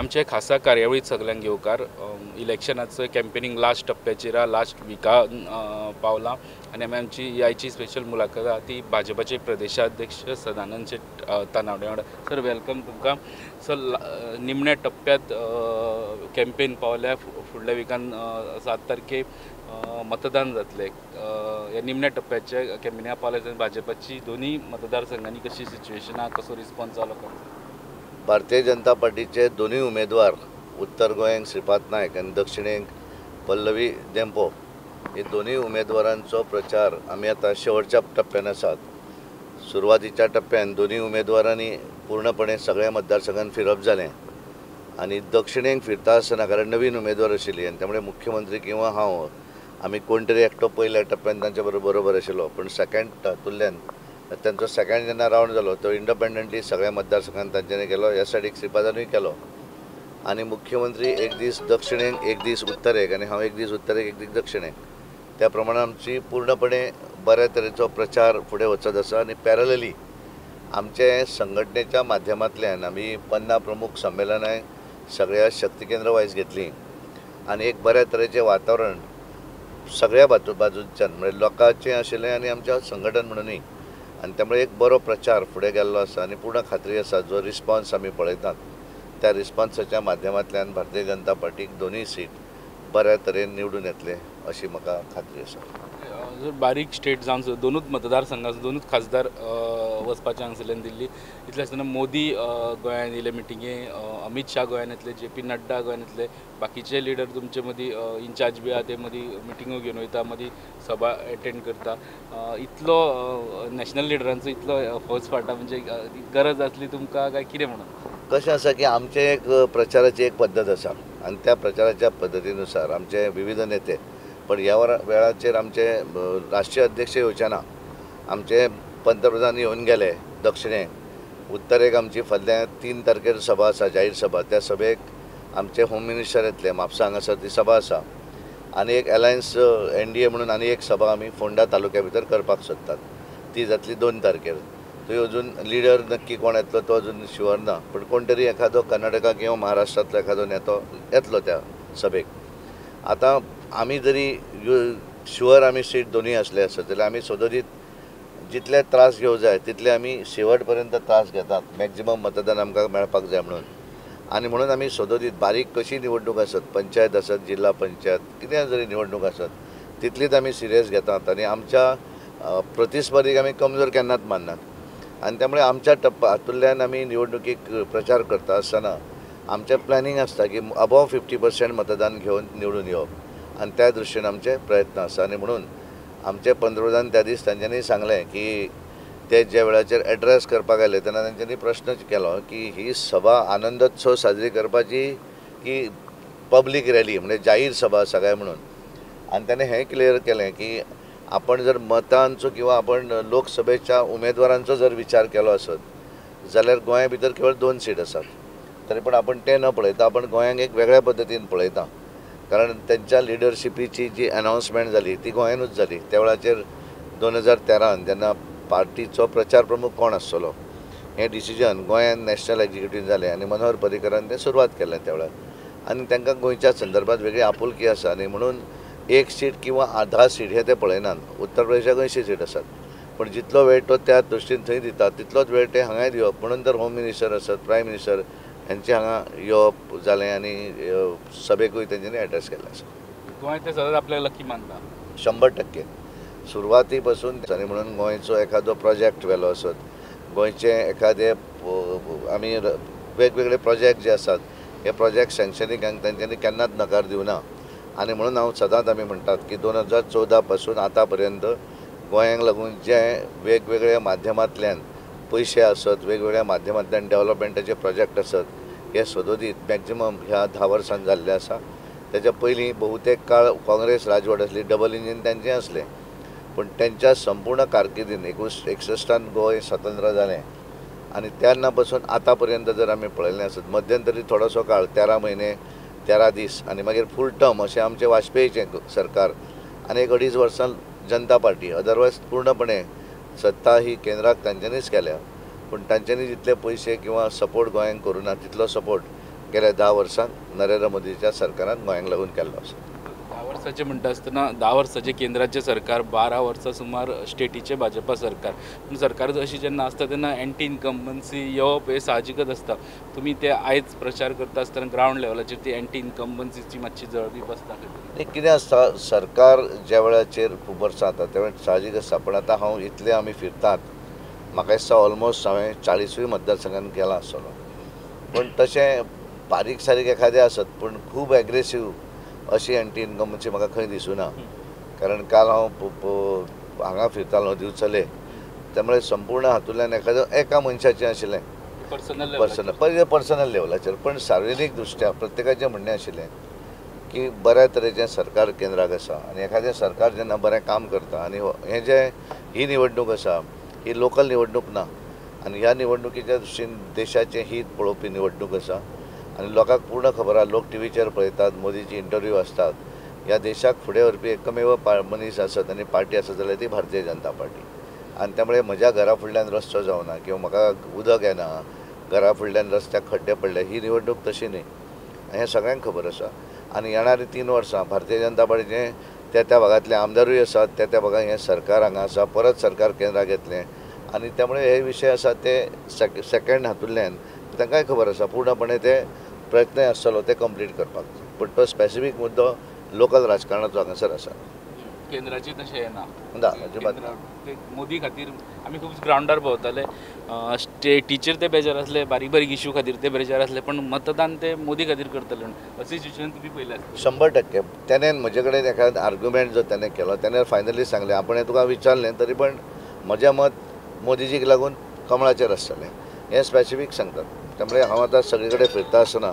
आमचे खासा कार्यावळीत सगळ्यांक येवकार इलेक्शनाचं कॅम्पेनिंग लास्ट टप्प्याचेर लास्ट विका पावला आणि आमी आमची आयची स्पेशल मुलाखत आहा ती भाजपाचे प्रदेशाध्यक्ष सदानंद तानावडे वांगडा. सर वेलकम तुमकां. सर निमण्या टप्प्यात कॅम्पेन पावल्या. फुडल्या विकान 7 तारखेक मतदान जातले. ह्या निमण्या टप्प्याच्या कॅम्पेनिंगा पावल्या भाजपाची दोन्ही मतदारसंघांनी कशी सिच्युएशन आहा, कसो रिस्पॉन्स जालो लोकांचो? भारतीय जनता पार्टीचे दोन्ही उमेदवार उत्तर गोंयांक श्रीपाद नायक आणि दक्षिणेक पल्लवी देंपो हे दोन्ही उमेदवारांचो प्रचार आमी आता शेवटच्या टप्प्यान आसात. सुरवातीच्या टप्प्यान दोन्ही उमेदवारांनी पूर्णपणे सगळ्या मतदारसंघांत फिरप जालें आणि दक्षिणेक फिरता आसतना कारण नवीन उमेदवार आशिल्ली आनी त्यामुळे मुख्यमंत्री किंवा हांव आमी कोण तरी एकटो पयल्या टप्प्यान तांच्या बरोबर आशिल्लो. पण सेकंड तातूंतल्यान त्यांचा सेकंड जेन्ना रावंड जालो तो इंडिपेंडंटली सगळ्या मतदारसंघांत तांच्यांनी केलो. ह्या सायडीक श्रीपादानूय केलो आणि मुख्यमंत्री एक दीस दक्षिणेक एक दीस उत्तरेक आणि हांव एक दीस उत्तरेक एक दीस दक्षिणेक. त्या प्रमाणे आमची पूर्णपणे बऱ्या तरेचो प्रचार फुडें वचत आसा आणि पॅरलली आमचे संघटनेच्या माध्यमांतल्यान आमी 50 प्रमुख संमेलनां सगळ्या शक्ती केंद्र वायज घेतली आणि एक बऱ्या तरेचें वातावरण सगळ्या बाजूंच्यान म्हणजे लोकांचें आशिल्लें आणि आमच्या संघटन म्हणूनय आणि त्यामुळे एक बरो प्रचार फुडें गेल्लो आसा आणि पूर्ण खात्री आसा जो रिस्पॉन्स आमी पळयतात त्या रिस्पॉन्साच्या माध्यमांतल्यान भारतीय जनता पार्टीक दोनूय सीट बऱ्या तरेन निवडून येतले अशी म्हाका खात्री आसा. जर बारीक स्टेट जावन दोनूच मतदारसंघाचो दोनूच खासदार वचपाचे हांगसरल्यान दिल्ली. इतले आसतना मोदी गोंयांत येयले मिटिंगे, अमित शाह गोंयांत येतले, JP नड्डा गोंयांत येतले, बाकीचे लिडर तुमचे मदीं इन्चार्ज बी आहा ते मदीं मिटिंगो घेवन वयता, मदीं सभा एटेंड करता. इतलो नॅशनल लिडरांचो इतलो फौज फाटा म्हणजे गरज आसली तुमकां काय कितें म्हणून? कशें आसा की आमचे एक प्रचाराची एक पद्दत आसा आणि त्या प्रचाराच्या पद्दतीनुसार आमचे विविध नेते पण ह्या वेळाचेर आमचे राष्ट्रीय अध्यक्ष येवचेना. आमचे पंतप्रधान येवन गेले दक्षिणेक. उत्तरेक आमची फाटल्या 3 तारखेर सभा आसा जाहीर सभा. त्या सभेक आमचे होम मिनिस्टर येतले म्हापसा हांगासर ती सभा आसा आणि एक अलायन्स NDA म्हणून आनी एक सभा आमी फोंडा तालुक्या भितर करपाक सोदतात. ती जातली 2 तारखेर. थंय अजून लिडर नक्की कोण येतलो तो अजून शुअर ना पण कोण तरी एखादो कर्नाटका किंवा महाराष्ट्रांतलो एखादो नेतो येतलो त्या सभेक. आता आमी जरी शुअर आमी सीट दोनूय आसले आसत जाल्यार आमी सदोदीत जितले त्रास घेवं जाय तितले आमी शेवट पर्यंत त्रास घेतात. मॅक्झिमम मतदान आमकां मेळपाक जाय म्हणून आनी म्हणून आमी सदोदीत बारीक कशी निवडणूक आसत, पंचायत आसत, जिल्हा पंचायत कितें जरी निवडणूक आसत तितलीच आमी सिरियस घेतात आणि आमच्या प्रतिस्पर्धीक आमी कमजोर केन्नाच माननात. आणि त्यामुळे आमच्या हातूंतल्यान आमी निवडणुकीक प्रचार करता आसतना आमचें प्लॅनिंग आसता की अबव 50% मतदान घेवन निवडून येवप आणि त्या दृश्टीन आमचे प्रयत्न आसा. आणि म्हणून आमचे पंतप्रधान त्या दीस तांच्यांनी सांगलें की ते ज्या वेळाचेर एड्रेस करपाक आयले तेन्ना तांच्यांनी प्रश्न केलो की ही सभा आनंदोत्सव साजरी करपाची की पब्लीक रॅली म्हणजे जाहीर सभा आसा काय म्हणून. आणि ताणें हें क्लियर केलें की आपण जर मतांचो किंवा आपण लोकसभेच्या उमेदवारांचो जर विचार केलो आसत जाल्यार गोंया भितर केवळ 2 सीट आसात. तरी पण आपण ते न पळयता आपण गोंयांक एक वेगळ्या पद्दतीन पळयता कारण त्यांच्या लिडरशिपीची जी अनाउन्समेंट जाली ती गोंयानूच जाली. त्या वेळाचेर 2013 जेन्ना पार्टीचो प्रचार प्रमुख कोण आसतलो हें डिसिजन गोंयान नॅशनल एक्झिक्युटीव जालें आणि मनोहर पर्रीकरान तें सुरवात केलें त्या वेळार. आनी तांकां गोंयच्या संदर्भात वेगळी आपुलकी आसा आनी म्हणून 1 सीट किंवा 10 सीट हे ते पळयनात. उत्तर प्रदेशाक 80 सीट आसात पण जितलो वेळ तो त्या दृश्टीन थंय दितात तितलोच वेळ ते हांगा दिवप म्हणून तर होम मिनिस्टर आसत, प्रायम मिनिस्टर हेंचे हांगा येवप जालें आनी सभेकूय तेंच्यांनी एड्रेस केल्ले आसा. गोंय ते सदांच आपल्याक लकी मानता 100%. सुरवाती पासून आनी म्हणून गोंयचो एखादो प्रोजेक्ट वेलो आसत, गोंयचे एखादे आमी वेगवेगळे प्रोजेक्ट जे आसात हे प्रोजेक्ट सँक्शनीक तांच्यांनी केन्नाच नकार दिवं ना. आणि म्हणून हांव सदांच आमी म्हणटात की 2014 पासून आतां पर्यंत गोंयांक लागून जे वेगवेगळ्या माध्यमांतल्यान पयशे आसत, वेगवेगळ्या माध्यमांतल्यान डेव्हलपमेंटाचे प्रोजेक्ट आसत हे सदोदीत मॅक्झिमम ह्या 10 वर्सांत जाल्ले आसा. तेच्या पयलीं बहुतेक काळ काँग्रेस राजवट आसली, डबल इंजीन तेंचें आसलें पण त्यांच्या संपूर्ण कारकिर्दीन 1961 गोंय स्वतंत्र जालें आणि तेन्ना पासून आतां पर्यंत जर आमी पळयलें आसत मध्यंतरी थोडोसो काळ 13 म्हयने 13 दीस आणि मागीर फूल टर्म अशें आमचें वाजपेयीचें सरकार आनी 1.5 वर्सां जनता पार्टी. अदरवायज पूर्णपणे सत्ता ही केंद्राक तांच्यांनीच केल्या पण तांच्यांनी जितले पयशे किंवा सपोर्ट गोंयांक करूं ना तितलो सपोर्ट गेल्या 10 वर्सांत नरेंद्र मोदीच्या सरकारान गोंयांक लागून केल्लो आसा. 10 वर्सांचे म्हणटा आसतना 10 वर्सांचे केंद्राचें सरकार, 12 वर्सां सुमार स्टेटीचें भाजपा सरकार. पूण सरकार अशी जेन्ना आसता तेन्ना एंटी इन्कम्बन्सी येवप हे साहजिकच आसता. तुमी ते आयज प्रचार करता आसतना ग्रावंड लेवलाचेर ती एंटी इन्कम्बन्सीची मातशी जळबी बसता. कितें आसता, सरकार ज्या वेळाचेर खूब वर्सां जाता त्या वेळार साहजीक आसता. पण आतां हांव इतले आमी फिरतात, म्हाका दिसता ऑलमोस्ट हांवें 40 मतदारसंघांत गेला आसतलो. पण तशें बारीक सारीक एखादें आसत, पूण खूब एग्रेसीव अशी एंटी इन्कम्बन्सी म्हाका खंय दिसूना. कारण काल हांव हांगा फिरतालो दिवचले, त्यामुळे संपूर्ण हातूंतल्यान एका मनशाचें आशिल्लें पर्सनल लेवलाचेर. पण सार्वजनीक दृश्ट्या प्रत्येकाचें म्हणणें आशिल्लें की बऱ्या तरेचें सरकार केंद्राक आसा आनी एखादें सरकार जेन्ना बरें काम करता आनी ही निवडणूक आसा ही लोकल निवडणूक ना, आनी ह्या निवडणुकीच्या दृश्टीन देशाचें हित पळोवपी निवडणूक आसा. आनी लोकांक पूर्ण खबर आहा, लोक टीव्हीचेर पळयतात, मोदीची इंटरव्यू आसतात. ह्या देशाक फुडें व्हरपी एकमेव मनीस आसत आनी पार्टी आसत जाल्यार ती भारतीय जनता पार्टी. आनी त्यामुळे म्हज्या घरा फुडल्यान रस्तो जावना किंवा म्हाका उदक येना, घरा फुडल्यान रस्त्याक खड्डे पडले, ही निवडणूक तशी न्ही, हें सगळ्यांक खबर आसा. आनी येणारी 3 वर्सां भारतीय जनता पार्टीचें त्या भागांतले आमदारूय आसात, त्या भागांत हें सरकार हांगा आसा, परत सरकार केंद्राक येतलें. आनी त्यामुळे हे विशय आसा ते सेकंड हातूंतल्यान तांकांय खबर आसा पूर्णपणे ते प्रयत्न आसतलो ते कंप्लीट करपाक. पूण तो स्पेसिफीक मुद्दो लोकल राजकारणाचो हांगासर आसा. केंद्राची तशें येना ना, अजिबात ना. मोदी खातीर आमी खूब ग्रावंडार भोंवताले, स्टेटीचेर ते बेजार आसले, बारीक बारीक इश्यू खातीर ते बेजार आसले, पण मतदान ते मोदी खातीर करतले अशें सिच्युएशन तुमी पयलें. 100% त्याने म्हजे कडेन एखादो आर्ग्युमेंट जो त्याने केलो, त्याने फायनली सांगलें, आपण हें तुका विचारलें तरी पण म्हजें मत मोदीजीक लागून कमळाचेर आसतलें हें स्पेसिफीक सांगतात. त्यामुळे हांव आतां सगळे कडेन फिरता आसतना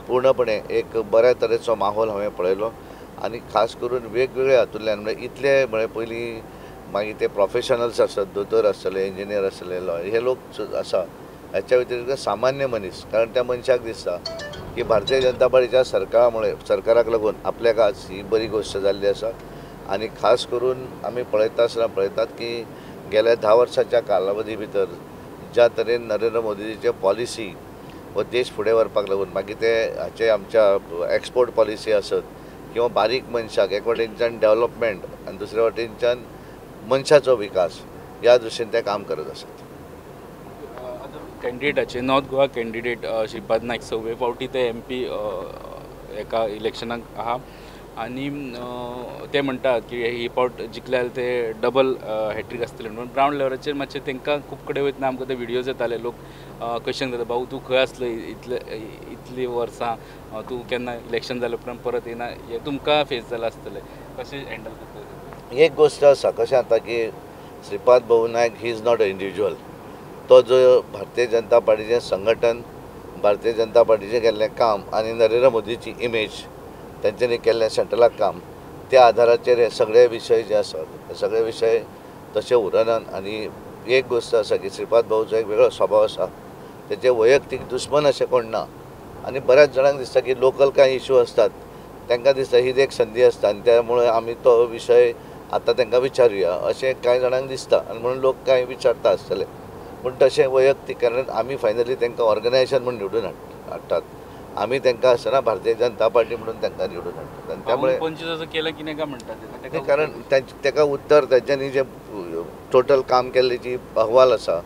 पूर्णपणे एक बऱ्या तरेचो माहोल हांवें पळयलो. आनी खास करून वेगवेगळ्या हातूंतल्यान म्हणजे इतले म्हळ्यार पयलीं मागीर ते प्रोफेशनल्स आसत, दोतोर आसतले, इंजिनियर आसतले, लॉयर, हे लोक आसा. हाच्या व्यतिरिक्त सामान्य मनीस, कारण त्या मनशाक दिसता की भारतीय जनता पार्टीच्या सरकाराक लागून आपल्याक आज ही बरी गोश्ट जाल्ली आसा. आनी खास करून आमी पळयता आसतना पळयतात की गेल्या 10 वर्सांच्या कालावधी भितर ज्या तरेन नरेंद्र मोदीचे पॉलिसी हो देश फुडें व्हरपाक लागून मागीर ते हाचे आमच्या एक्सपोर्ट पॉलिसी आसत किंवा बारीक मनशाक एक वटेनच्यान डेव्हलपमेंट आनी दुसरे वटेनच्यान मनशाचो विकास ह्या दृश्टीन ते काम करत आसात. कॅन्डिडेटाचे नॉर्थ गोवा कॅन्डिडेट श्रीपाद नायक 6 फावटी ते MP एका इलेक्शनाक आहा आनी ते म्हणटा की ही फावट जिखल्यार ते डबल हॅट्रीक आसतलें म्हणून. ग्रावंड लेवलाचेर मातशें तांकां खूब कडेन वयतना आमकां ते विडियोज येताले, लोक क्वेश्चन करता, भाऊ तूं खंय आसलो इतलीं वर्सां, तूं केन्ना इलेक्शन जालें उपरांत परत येना, हें तुमकां फेस जालां आसतलें, कशें हँडल करतले? एक गोश्ट आसा, कशें जाता की Shripad Bhau Naik he is not a individual. तो जो भारतीय जनता पार्टीचें संघटन, भारतीय जनता पार्टीचें केल्लें काम आनी नरेंद्र मोदीची इमेज तेंच्यांनी केल्लें सेंट्रलाक काम, त्या आधाराचेर हे सगळे विशय जे आसात हे सगळे विशय तशे उरनात. आनी एक गोश्ट आसा की श्रीपाद भाऊचो एक वेगळो स्वभाव आसा, तेचे वैयक्तीक दुश्मन अशें कोण ना. आनी बऱ्याच जाणांक दिसता की लोकल कांय इश्यू आसतात तांकां दिसता ही एक संदी आसता आनी त्यामुळे आमी तो विशय आतां तांकां विचारुया अशें कांय जाणांक दिसता आनी म्हणून लोक कांय विचारता आसतले. पूण तशें वैयक्तीक कारण आमी फायनली तांकां ऑर्गनायझेशन म्हणून निवडून हाडटात. आमी तांकां आसतना भारतीय जनता पार्टी म्हणून तांकां निवडून हाडटात. आनी त्यामुळे पंचवीस केलं की नाका म्हणटात, कारण ताका उत्तर तेंच्यांनी जे टोटल काम केल्ली जी अहवाल आसा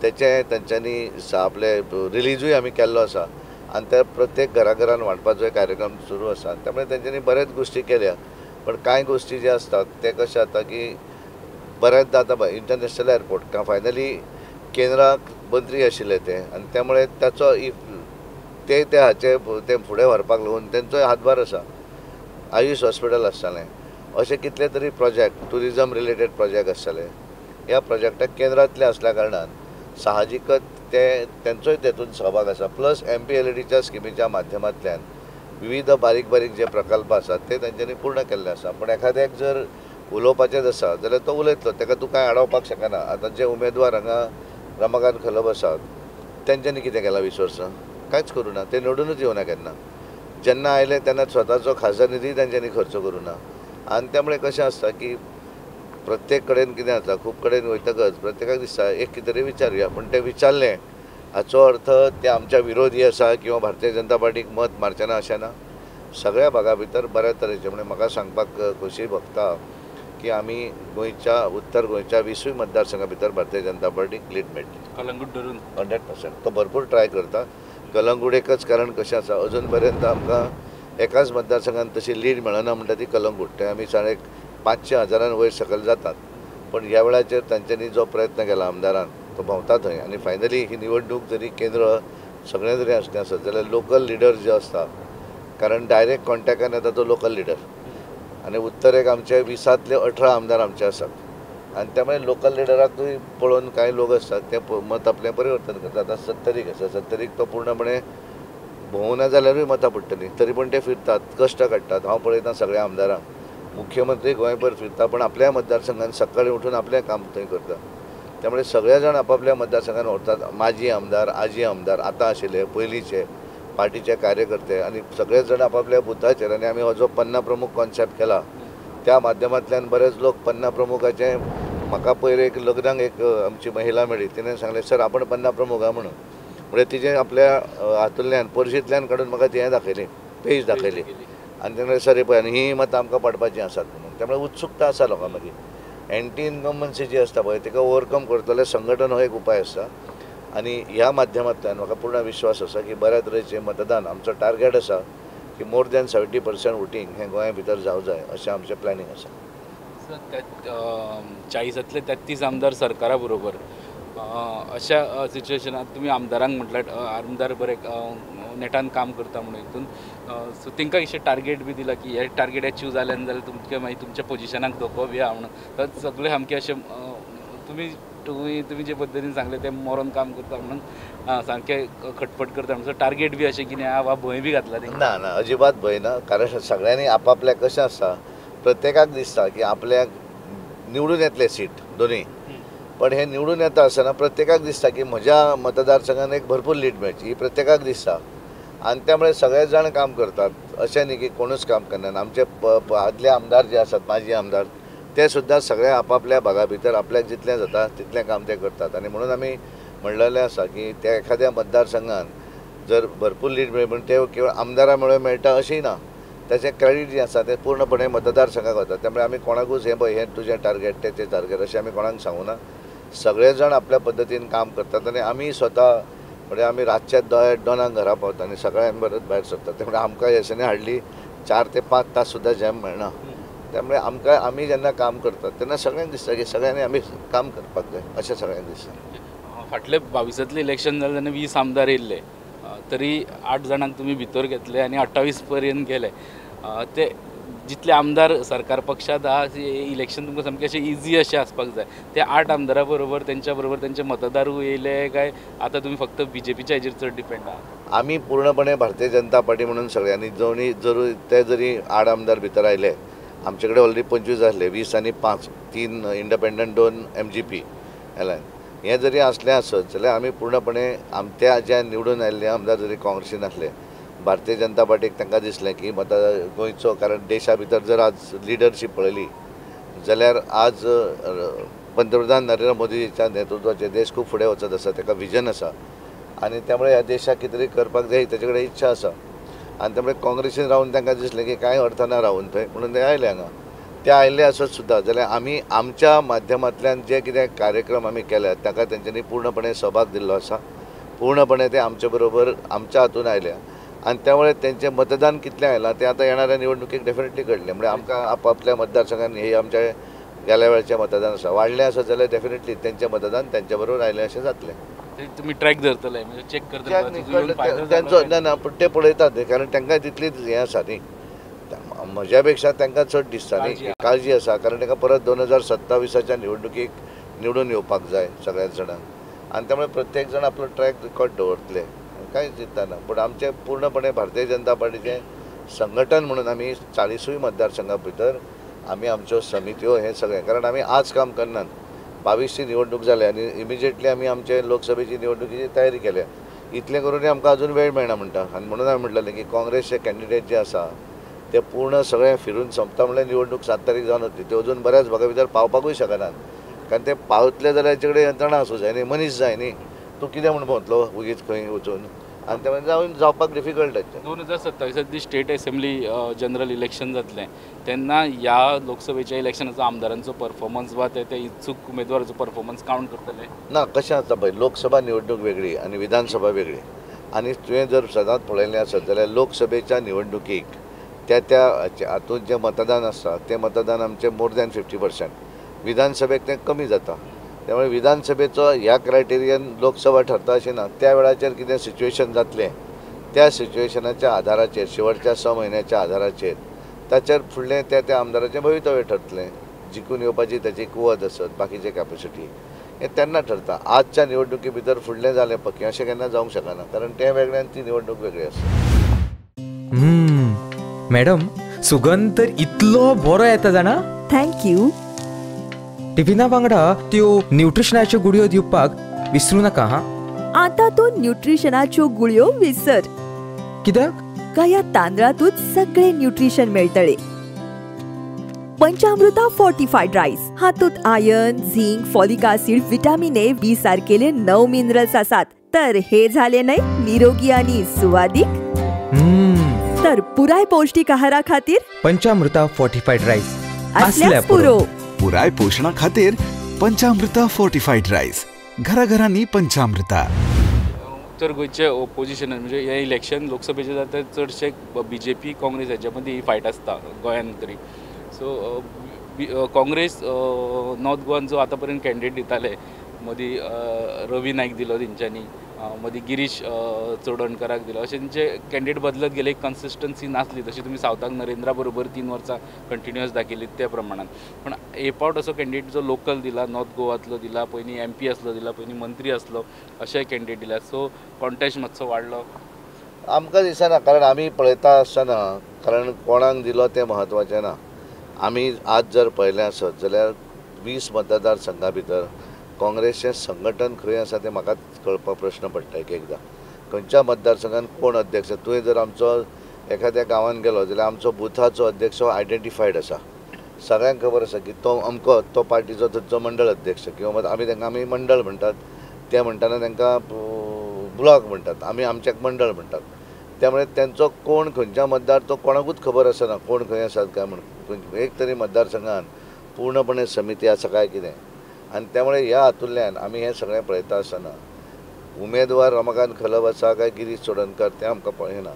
तेचे तेंच्यांनी आपले रिलीजूय आमी केल्लो आसा आनी ते प्रत्येक घराघरान वांटपाचो कार्यक्रम सुरू आसा. त्यामुळे तेंच्यांनी बऱ्याच गोश्टी केल्या. पण कांय गोश्टी जे असतात ते कशें जाता की बऱ्याचदा आतां पळय इंटरनॅशनल एअरपोर्ट फायनली केंद्राक मंत्री आशिल्ले ते आनी त्यामुळे ताचो ते हाचे ते फुडें व्हरपाक लागून तेंचोय हातभार आसा. आयुश हॉस्पिटल आसतालें, अशे कितले तरी प्रोजेक्ट टुरिजम रिलेटेड प्रोजेक्ट आसताले. ह्या प्रोजेक्टाक केंद्रांतले असल्या कारणान साहजिकच तेंचोय तेतून सहभाग आसा. प्लस MPLADच्या स्किमीच्या माध्यमांतल्यान विविध बारीक बारीक जे प्रकल्प आसात ते तेंच्यांनी पूर्ण केल्ले आसा. पण एखाद्याक जर उलोवपाचेंच आसा जाल्यार तो उलयतलो, ताका तूं कांय आडोवपाक शकना. आतां जे उमेदवार हांगा रमाकांत खलप आसात तेंच्यांनी कितें केलां 20 वर्सां? कांयच करूं ना. ते निवडूनच येवना केन्ना. जेन्ना आयले तेन्ना स्वताचो खासदार निधी तेंच्यांनी खर्च करूं ना. आनी त्यामुळे कशें आसता की प्रत्येक कडेन कितें जाता, खूब कडेन वयतकच प्रत्येकाक दिसता एक कितें तरी विचारुया. पूण तें विचारलें हाचो अर्थ ते आमच्या विरोधी आसा किंवा भारतीय जनता पार्टीक मत मारचेना अशें ना. सगळ्या भागा भितर बऱ्या तरेचे म्हणजे म्हाका सांगपाक खोशी भोगता की आमी गोंयच्या उत्तर गोंयच्या 20 मतदारसंघा भितर भारतीय जनता पार्टीक लीड मेळटली. कलंगूट धरून 100%. तो भरपूर ट्राय करता. कलंगूट एकच कारण कशें आसा, अजून पर्यंत आमकां एकाच मतदारसंघात तशी लीड मेळना म्हणटा ती कलंगूट. ते आमी साडे 500,000 वयर सकयल जातात. पण ह्या वेळाचेर तांच्यांनी जो प्रयत्न केला आमदारान तो भोंवता थंय आनी फायनली ही निवडणूक जरी केंद्र सगळें जरी आसलें आसत जाल्यार लोकल लिडर जे आसता, कारण डायरेक्ट कॉन्टॅक्टान येता तो लोकल लिडर आनी उत्तरेक आमचे 20तले 18 आमदार आमचे आसात आनी त्यामुळे लोकल लिडराकूय पळोवन कांय लोक आसतात ते मत आपलें परिवर्तन करतात. आतां 70क आसा, 70क तो पूर्णपणे भोंवना जाल्यारूय मतां पडटलीं तरी पण ते फिरतात, कश्ट काडटात. हांव पळयता सगळ्या आमदारांक, मुख्यमंत्री गोंयभर फिरता पण आपल्या मतदारसंघात सकाळीं उठून आपलें काम थंय करता. त्यामुळे सगळे जाण आपापल्या मतदारसंघात वतात. माजी आमदार, आजी आमदार, आतां आशिल्ले, पयलींचे पार्टीचे कार्यकर्ते आनी सगळेच जाण आपापल्या बुथाचेर. आनी आमी हो जो पन्ना प्रमुख कॉन्सेप्ट केला त्या माध्यमांतल्यान बरेच लोक पन्ना प्रमुखाचे म्हाका पयर एक लग्नाक एक आमची महिला मेळ्ळी, तिणें सांगलें सर आपण पन्ना प्रमुख आहा म्हणून. म्हणजे तिजें आपल्या हातूंतल्यान पर्शींतल्यान काडून म्हाका ती हें दाखयली, पेज दाखयली आनी तेणें सर पळय आनी ही मतां आमकां पडपाचीं आसात म्हणून. त्यामुळे उत्सुकता आसा लोकां मदीं. एंटी इनकम्बन्सी जी आसता पळय तिका ओवरकम करतले संघटन हो एक उपाय आसता आनी ह्या माध्यमांतल्यान म्हाका पूर्ण विश्वास आसा की बऱ्या तरेचें मतदान आमचो टार्गेट आसा की मोर दॅन 70% वोटींग हें गोंया भितर जावं जाय अशें आमचें प्लॅनिंग आसा. सर 40तले 33 आमदार सरकारा बरोबर अशा सिच्युएशनात तुमी आमदारांक म्हटल्यार आमदार बरे नेटान काम करता म्हणून हितून सो तांकां अशें टार्गेट बी दिला की हे टार्गेट अचीव जालें जाल्यार तुमचे मागीर तुमच्या पोजिशनाक धोको बी आहा म्हणून. तर सगळे सामकें अशें तुम्ही जे पद्दतीन सांगलें तें मरोन काम करता म्हणून सामकें खटपट करता म्हणून टार्गेट बी अशें कितें आहा वा भंय बी घातला ना ना अजिबात भंय ना. कारण सगळ्यांनी आपापल्या कशें आसता प्रत्येकाक दिसता की आपल्याक निवडून येतले सीट दोनूय, पण हे निवडून येता आसतना प्रत्येकाक दिसता की म्हज्या मतदारसंघान एक भरपूर लीड मेळची ही प्रत्येकाक दिसता आनी त्यामुळे सगळे जाण काम करतात. अशें न्ही की कोणूच काम करना. आमचे आदले आमदार जे आसात, माजी आमदार, ते सुद्दां सगळे आपापल्या भागा भितर आपल्याक जितलें जाता तितलें काम ते करतात. आनी म्हणून आमी म्हणलेलें आसा की त्या एखाद्या मतदारसंघान जर भरपूर लीड मेळ्ळी म्हणून ते केवळ आमदारा मेळटा अशेंय ना. त्याचें क्रेडीट जें आसा तें पूर्णपणे मतदारसंघाक वता. त्यामुळे आमी कोणाकूच हें पळय हें तुजें टार्गेट तें टार्गेट अशें आमी कोणाक सांगूना. सगळे जाण आपल्या पद्दतीन काम करतात आनी आमी स्वता म्हणजे आमी रातच्या 2:00 घरा पावता आनी सकाळीं आमी परत भायर सरतात. त्यामुळे आमकां येसनी हार्डली 4 ते 5 तास सुद्दां जॅम मेळना. त्यामुळे आमी जेन्ना काम करतात तेन्ना सगळ्यांक दिसता की सगळ्यांनी आमी काम करपाक जाय अशें सगळ्यांक दिसता. फाटले 22तले इलेक्शन जालें तेन्ना 20 आमदार येयल्ले तरी 8 जाणांक तुमी भितर घेतले आनी 28 पर्यंत गेले. ते जितले आमदार सरकार पक्षात आहा इलेक्शन तुमकां सामकें अशें इजी अशें आसपाक जाय. ते 8 आमदारा बरोबर तेंच्या बरोबर तेंचे मतदारूय येयले काय आतां तुमी फक्त BJPच्या हेजेर चड डिपेंड आहा? आमी पूर्णपणे भारतीय जनता पार्टी म्हणून सगळ्यांनी जरी 8 आमदार भितर आयले, आमचे कडेन ऑलरेडी 25 आसले, 20 आनी 5, 3 इंडिपेंडंट, 2 MGP एलायन. हें जरी आसलें आसत जाल्यार आमी पूर्णपणे त्या जे निवडून आयिल्ले आमदार जरी काँग्रेसीन आसले, भारतीय जनता पार्टीक तांकां दिसलें की गोंयचो, कारण देशा भितर जर आज लिडरशीप पळयली जाल्यार आज पंतप्रधान नरेंद्र मोदीच्या नेतृत्वाचे देश खूब फुडें वचत आसा, ताका विजन आसा आनी त्यामुळे ह्या देशाक कितें तरी करपाक जाय ताचे कडेन इच्छा आसा. आनी त्यामुळे काँग्रेसीन रावन तांकां दिसलें की कांय अर्थ ना रावून थंय म्हणून ते आयले हांगा. ते आयिल्ले आसत सुद्दां जाल्यार आमी आमच्या माध्यमांतल्यान जे कितें कार्यक्रम आमी केल्यात ताका तेंच्यांनी पूर्णपणे सहभाग दिल्लो आसा. पूर्णपणे ते आमचे बरोबर आमच्या हातून आयल्या आनी त्यामुळे तेंचें मतदान कितलें आयलां तें आतां येणाऱ्या निवडणुकीक डेफिनेटली कळटलें. म्हणजे आमकां आपापल्या मतदारसंघान हे आमच्या गेल्या वेळचें मतदान आसा, वाडलें आसत जाल्यार डेफिनेटली तेंचें मतदान तेंच्या बरोबर आयलें अशें जातलें. तुमी ट्रॅक धरतले म्हणजे चेक करतले तेंचो ना पूण ते पळयतात कारण तांकां तितलीच हें आसा न्ही. म्हज्या पेक्षा तांकां चड दिसता न्ही, काळजी आसा, कारण तांकां परत 2027च्या निवडणुकीक निवडून येवपाक जाय सगळ्याच जाणांक. आनी त्यामुळे प्रत्येक जाण आपलो ट्रॅक रिकॉर्ड दवरतले, कांयच चिंता ना. पूण आमचें पूर्णपणे भारतीय जनता पार्टीचें संघटन म्हणून आमी 40 मतदारसंघा भितर आमी आमच्यो समित्यो हें सगळें, कारण आमी आज काम करनात. 22ची निवडणूक जाल्या आनी इमिजिएटली आमी आमचे लोकसभेची निवडणुकीची तयारी केल्या. इतलें करूनय आमकां अजून वेळ मेळना म्हणटा. आनी म्हणून हांवें म्हणलेलें की काँग्रेसचे कॅन्डिडेट जे आसा ते पूर्ण सगळें फिरून सोंपता म्हणल्यार निवडणूक 7 तारीख जावन वतली. ते अजून बऱ्याच भागा भितर पावपाकूय शकनात, कारण ते पावतले जाल्यार ताचे कडेन यंत्रणा आसूं जाय न्ही, मनीस जाय न्ही. तूं कितें म्हूण भोंवतलो उगीच खंय वचून आनी ते जावपाक डिफिकल्ट तेंचें. 2027 दी स्टेट असेंब्ली जनरल इलेक्शन जातलें तेन्ना ह्या लोकसभेच्या इलेक्शनाचो आमदारांचो परफॉर्मन्स वा ते इच्छूक उमेदवाराचो परफॉर्मन्स कावंट करतले? ना कशें आसता पळय, लोकसभा निवडणूक वेगळी आनी विधानसभा वेगळी. आनी तुवें जर सदांच पळयलें आसत जाल्यार लोकसभेच्या निवडणुकीक त्या हातूंत जें मतदान आसता तें मतदान आमचें मोर दॅन 50%. विधानसभेक तें कमी जाता. त्यामुळे विधानसभेचो ह्या क्रायटेरियन लोकसभा ठरता अशें ना. त्या वेळाचेर कितें सिच्युएशन जातलें त्या सिच्युएशनाच्या आधाराचेर शेवटच्या 6 म्हयन्याच्या आधाराचेर ताचेर फुडलें त्या आमदाराचें भवितव्य ठरतलें. जिखून येवपाची ताची कुवत आसत, बाकीचे कॅपॅसिटी, हें तेन्ना ठरता. आजच्या निवडणुकी भितर फुडलें जालें पक्की अशें केन्ना जावंक शकना, कारण तें वेगळें आनी ती निवडणूक वेगळी आसता. मॅडम, सुगंध तर इतलो बरो येता जाणा. थँक्यू. टिफिना वांगडा त्यो न्यूट्रिशनाच्यो गुडयो दिवपाक विसरूं नाका हां. आता तो न्यूट्रिशनाच्यो गुळयो विसर. कित्याक? का ह्या तांदळातूच सगळे न्यूट्रिशन मेळटले. पंचामृता फोर्टिफाईड राईस, हातूंत iron, zinc, folic acid, vitamin A, B सारकेले 9 मिनरल्स आसात. तर हे झाले नाही निरोगी आणि सुवादिक. तर पुराय पौष्टिक आहारा खातीर पंचामृता फोर्टिफाईड राईस असल्यास पुरो. पुराय पोषणा खातीर पंचामृता फोर्टिफाईड राईस. घराघरांनी पंचामृता. उत्तर गोंयचे ओपोजिशन म्हणजे हे इलेक्शन लोकसभेचे जाता चडशे BJP काँग्रेस हेच्या मदीं ही फायट आसता गोंयांत तरी. सो काँग्रेस नॉर्थ गोवान जो आतां पर्यंत कॅन्डिडेट दिताले, मदीं रवी नायक दिलो तेंच्यांनी, मदीं गिरीश चोडणकराक दिलो, अशें तेंचे कॅन्डिडेट बदलत गेले. एक कन्सिस्टन्सी नासली. तशी तुमी सावथाक नरेंद्रा बरोबर 3 वर्सां कंटिन्युअस दाखयली त्या प्रमाणान. पण ए पावट असो कॅन्डिडेट जो लोकल दिला, नॉर्थ गोवातलो दिला, पयलीं MP आसलो दिला, पयलीं मंत्री आसलो, अशे कॅन्डिडेट दिला. सो कॉन्टेस्ट मातसो वाडलो. आमकां दिसना, कारण आमी पळयता आसतना कारण कोणाक दिलो तें म्हत्वाचें ना. आमी आज जर पळयलें आसत जाल्यार 20 मतदारसंघा भितर काँग्रेसचें संघटन खंय आसा तें म्हाकाच कळपाक प्रश्न पडटा एक एकदां. खंयच्या मतदारसंघान कोण अध्यक्ष. तुवें जर आमचो एखाद्या गांवांत गेलो जाल्यार आमचो बुथाचो अध्यक्ष आयडेंटिफायड आसा. सगळ्यांक खबर आसा की तो अमको तो पार्टीचो थंयचो मंडळ अध्यक्ष, किंवा आमी तांकां मंडळ म्हणटात. ते म्हणटाना तांकां ब्लॉक म्हणटात, आमी आमच्याक मंडळ म्हणटात. त्यामुळे त्यांचो कोण खंयच्या मतदार तो कोणाकूच खबर आसना कोण खंय आसात काय म्हणून. एक तरी मतदारसंघान पूर्णपणे समिती आसा काय कितें. आनी त्यामुळे ह्या हातूंतल्यान आमी हें सगळें पळयता आसतना उमेदवार रमाकांत खलप आसा काय गिरीश चोडणकर तें आमकां पळयना.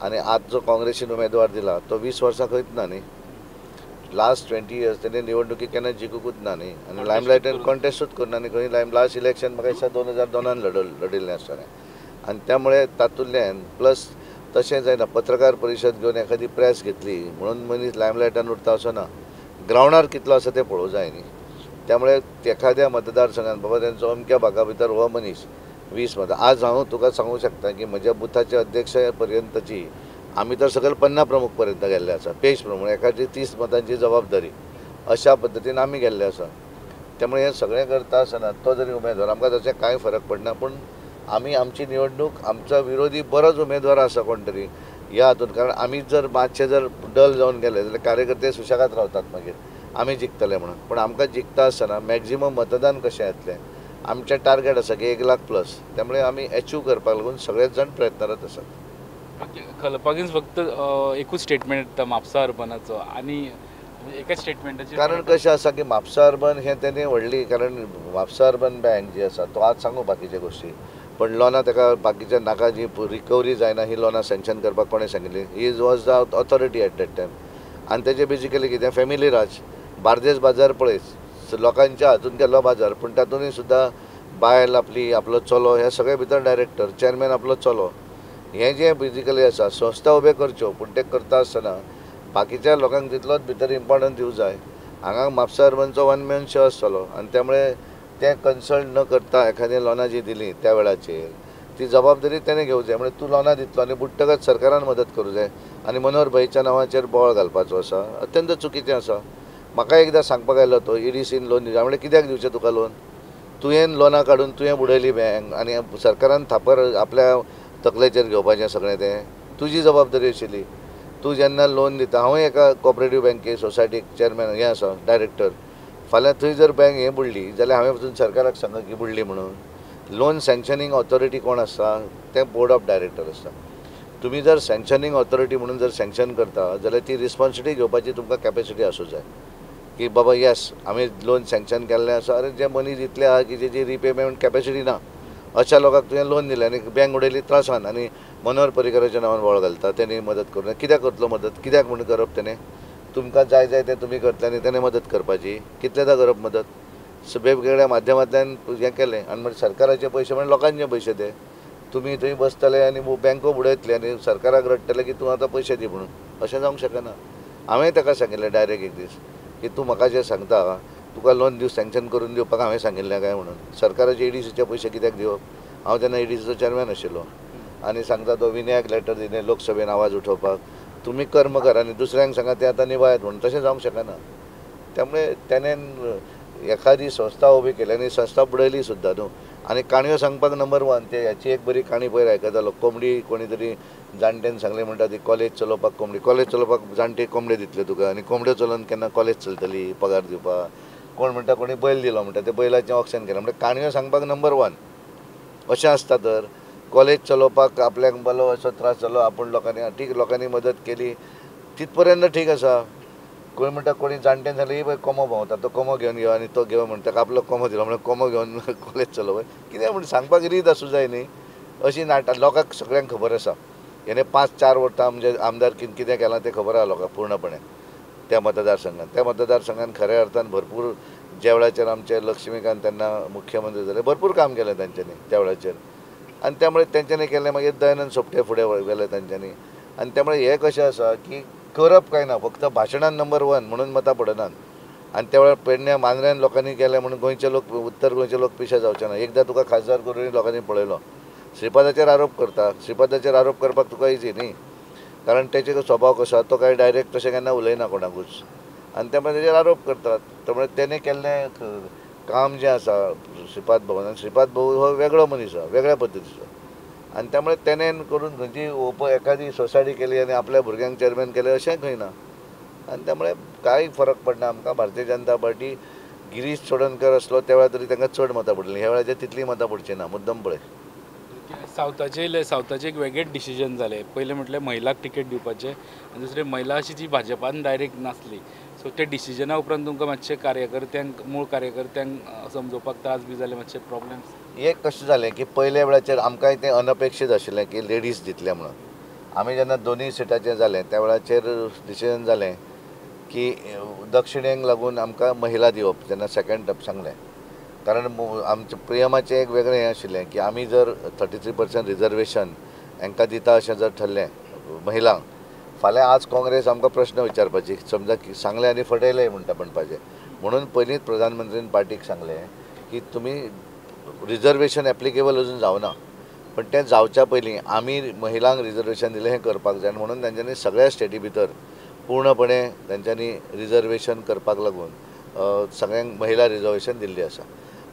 आनी आज जो काँग्रेसीन उमेदवार दिला तो 20 वर्सां खंयच ना न्ही. लास्ट 20 years तेणें निवडणुकी केन्ना जिखूंकूच ना न्ही, आनी लायमलायटान कॉन्टेस्टूच करना न्ही खंय. लास्ट इलेक्शन म्हाका दिसता 2002 लडिल्लें आसतलें. आनी त्यामुळे तातूंतल्यान प्लस तशें जायना. पत्रकार परिशद घेवन एखादी प्रेस घेतली म्हणून मनीस लायमलायटान उरता असो ना. ग्रावंडार कितलो आसा तें पळोवंक जाय न्ही. त्यामुळे एखाद्या मतदारसंघान बाबा तेंचो अमक्या भागा भितर हो मनीस 20 मतदार. आज हांव तुका सांगूं शकता की म्हज्या बुथाच्या अध्यक्ष पर्यंतची आमी तर सकयल 50 प्रमुख पर्यंत गेल्ले आसा. पेज प्रमुख एकाची 30 मतांची जबाबदारी अशा पद्दतीन आमी गेल्ले आसा. त्यामुळे हें सगळें करता आसतना तो जरी उमेदवार आमकां तशें कांय फरक पडना. पूण आमी आमची निवडणूक आमचो विरोधी बरोच उमेदवार आसा कोण तरी ह्या हातूंत. कारण आमी जर मातशे जर डल जावन गेले जाल्यार कार्यकर्ते सुशेगाद रावतात मागीर आमी जिखतले म्हणून. पण आमकां जिखता आसतना मॅक्झिमम मतदान कशें येतलें आमचें टार्गेट आसा की 1 लाख प्लस. त्यामुळे आमी अचीव करपाक लागून सगळेच जाण प्रयत्नरत आसात. खलपाकीच फक्त एकूच स्टेटमेंट येता म्हापसा अर्बनाचो आनी एकाच स्टेटमेंटाचेर. कारण कशें आसा की म्हापसा अर्बन हें तेणी व्हडली, कारण म्हापसा अर्बन बँक जी आसा तो आज सांगू बाकीचे गोश्टी, पण लोना ताका बाकीच्या नाका जी रिकवरी जायना ही लोना सँक्शन करपाक कोणें सांगिल्ली. He was the authority at that time. आनी तेजें बेजिकली कितें फॅमिली राज. बार्देस बाजार पळय लोकांच्या हातूंत गेल्लो बाजार, पूण तातूंतय सुद्दां बायल आपली आपलो चलो हे सगळे भितर डायरेक्टर चेअरमॅन आपलो चलो. हें जें बेजिकली आसा संस्था उबे करच्यो, पूण ते करता आसतना बाकीच्या लोकांक तितलोच भितर इम्पॉर्टन्स दिवं जाय. हांगा म्हापसा अर्बनचो 1 man शो आसतलो आनी त्यामुळे तें कन्सल्ट न करता एखादी लोना जी दिली त्या वेळाचेर ती जबाबदारी तेणें घेवं जाय. म्हणजे तूं लोना दितलो आनी बुट्टगत सरकारान मदत करूं जाय आनी मनोहर भैच्या नांवाचेर बोवाळ घालपाचो आसा. अत्यंत चुकीचें आसा. म्हाका एकदां सांगपाक आयलो तो EDCन लोन दिवचे. म्हणजे कित्याक दिवचें तुका लोन. तुवें लोनां काडून तुवें बुडयली बँक आनी सरकारान थापर आपल्या तकलेचेर घेवपाचें सगळें तें तुजी जबाबदारी आशिल्ली. तूं जेन्ना लोन दिता, हांवूय एका कॉपरेटीव बँके सोसायटीक चेअरमॅन हें आसा डायरेक्टर. फाल्यां थंय जर बँक हें बुडली जाल्यार हांवें वचून सरकाराक सांगक की बुडली म्हणून. लोन सँक्शनिंग ऑथॉरिटी कोण आसता ते बोर्ड ऑफ डायरेक्टर आसता. तुम्ही जर सँक्शनिंग ऑथॉरिटी म्हणून जर सँक्शन करता जाल्यार ती रिस्पॉन्सिबिलिटी घेवपाची तुमकां कॅपेसिटी आसूं जाय की बाबा येस आमी लोन सँक्शन केल्लें आसा. अरे जे मनी दितले आहा की जेची रिपेमेंट कॅपेसिटी ना अशा लोकांक तुवें लोन दिलें आनी बँक उडयली त्रासान आनी मनोहर पर्रीकराच्या नांवान वळ घालता. तेणी मदत करूं कित्याक करतलो मदत, कित्याक म्हणून करप तेणें? तुमकां जाय जाय तें तुमी करतले आनी तेणें मदत करपाची. कितलेदा करप मदत? वेगवेगळ्या माध्यमांतल्यान हें केलें आनी मागीर सरकाराचे पयशे म्हणजे लोकांचे पयशे ते तुमी थंय बसतले आनी बँको बुडयतले आनी सरकाराक रडटले की तूं आतां पयशे दी म्हणून. अशें जावंक शकना. हांवें ताका सांगिल्लें डायरेक्ट एक दीस की तूं म्हाका जें सांगता तुका लोन सँक्शन करून दिवपाक हांवें सांगिल्लें काय म्हणून. सरकाराचे EDCचे पयशे कित्याक दिवप? हांव तेन्ना EDCचो चेअरमॅन आशिल्लो आनी सांगता तो विनयाक लेटर दिलें लोकसभेन आवाज उठोवपाक. तुमी कर्म करा आनी दुसऱ्यांक सांगा ते आतां निभायत म्हणून. तशें जावंक शकना. त्यामुळे तेणें एखादी संस्था उबी केली आनी संस्था बुडयली सुद्दां न्हू. आनी काणयो सांगपाक नंबर 1 ते हाची एक बरी काणी पयर आयकतालो. कोंबडी कोणी तरी जाणटेन सांगलें म्हणटा ती कॉलेज चलोवपाक कोंबडी. कॉलेज चलोवपाक जाणटे कोंबडे दितले तुका आनी कोंबड्यो चलोवन केन्ना कॉलेज चलतली पगार दिवपाक. कोण म्हणटा कोणी बैल दिलो म्हणटा ते बैलाचें ऑक्शन केलें. म्हणजे काणयो सांगपाक नंबर 1 अशें आसता. तर कॉलेज चलोवपाक आपल्याक बरो असो त्रास जालो आपूण लोकांनी ठीक लोकांनी मदत केली तितपर्यंत ठीक आसा. कोण म्हणटा कोणी जाणटेन सांगलें पळय कोमो भोंवता तो कोमो घेवन यो आनी तो घेवन म्हणटा ताका आपलो कोमो दिलो म्हणजे कोमो घेवन कॉलेज चलोवप कितें म्हण सांगपाक रीत आसूं जाय न्ही. अशी नाटक लोकांक सगळ्यांक खबर आसा. हेणे 5-4 वर्सां म्हणजे आमदारकीन कितें केलां तें खबर आहा लोकांक पूर्णपणे त्या मतदारसंघात. त्या मतदारसंघात खऱ्या अर्थान भरपूर ज्या वेळाचेर आमचे लक्ष्मीकांत तेन्ना मुख्यमंत्री जाले भरपूर काम केलें तांच्यांनी त्या वेळाचेर आनी त्यामुळे तेंच्यांनी केलें. मागीर दयानंद सोपटे फुडें गेले तांच्यांनी आनी त्यामुळे हें कशें आसा की करप काय ना फक्त भाशणान नंबर 1 म्हणून मतां पडनात. आनी त्या वेळार पेडण्या मांद्र्यान लोकांनी केलें म्हणून गोंयचे लोक उत्तर गोंयचे लोक पिशे जावचे ना. एकदां तुका खासदार करून लोकांनी पळयलो. श्रीपादाचेर आरोप करता. श्रीपादाचेर आरोप करपाक तुका इजी न्ही कारण तेचे स्वभाव कसो तो काय डायरेक्ट तशें केन्ना उलयना कोणाकूच आनी त्यामुळे तेजेर आरोप करतात. त्यामुळे तेणे केल्लें काम जें आसा श्रीपाद भवन श्रीपाद भाऊ हो वेगळो मनीस आसा वेगळ्या पद्दतीचो आनी त्यामुळे तेणेन करून खंयची एखादी सोसायटी केली आनी आपल्या भुरग्यांक चेअरमॅन केलें अशें खंय ना. आनी त्यामुळे कांय फरक पडना आमकां. भारतीय जनता पार्टी गिरीश चोडणकर आसलो त्या वेळार तरी तांकां चड मतां पडलीं. ह्या वेळाचेर तितली मतां पडची ना मुद्दम पळय. सावथाचे एक वेगळेच डिसिजन जाले. पयलें म्हटल्यार महिलाक टिकेट दिवपाचें आनी दुसरें महिला अशी जी भाजपान डायरेक्ट नासली सो ते डिसिजना उपरांत तुमकां मातशें कार्यकर्त्यांक मूळ कार्यकर्त्यांक समजोवपाक त्रास बी जाले मातशे प्रॉब्लेम्स. एक कशें जालें की पयल्या वेळाचेर आमकांय तें अनपेक्षीत आशिल्लें की लेडीज दितले म्हणून. आमी जेन्ना दोनूय सिटाचें जालें त्या वेळाचेर डिसिजन जालें की दक्षिणेक लागून आमकां महिला दिवप जेन्ना सेकंड टप सांगलें कारण आमच्या प्रियमाचें एक वेगळें हें आशिल्लें की आमी जर 33% रिजर्वेशन हांकां दिता अशें जर ठरलें महिलांक फाल्यां आज काँग्रेस आमकां प्रश्न विचारपाची समजा की सांगलें आनी फटयलें म्हणपाचें म्हणून पयलींच प्रधानमंत्रीन पार्टीक सांगलें की तुमी रिजर्वेशन एप्लिकेबल अजून जावना पण तें जावच्या पयलीं आमी महिलांक रिजर्वेशन दिलें हें करपाक जाय म्हणून तांच्यांनी सगळ्या स्टेटी भितर पूर्णपणे तांच्यांनी रिजर्वेशन करपाक लागून सगळ्यांक महिला रिजर्वेशन दिल्ली आसा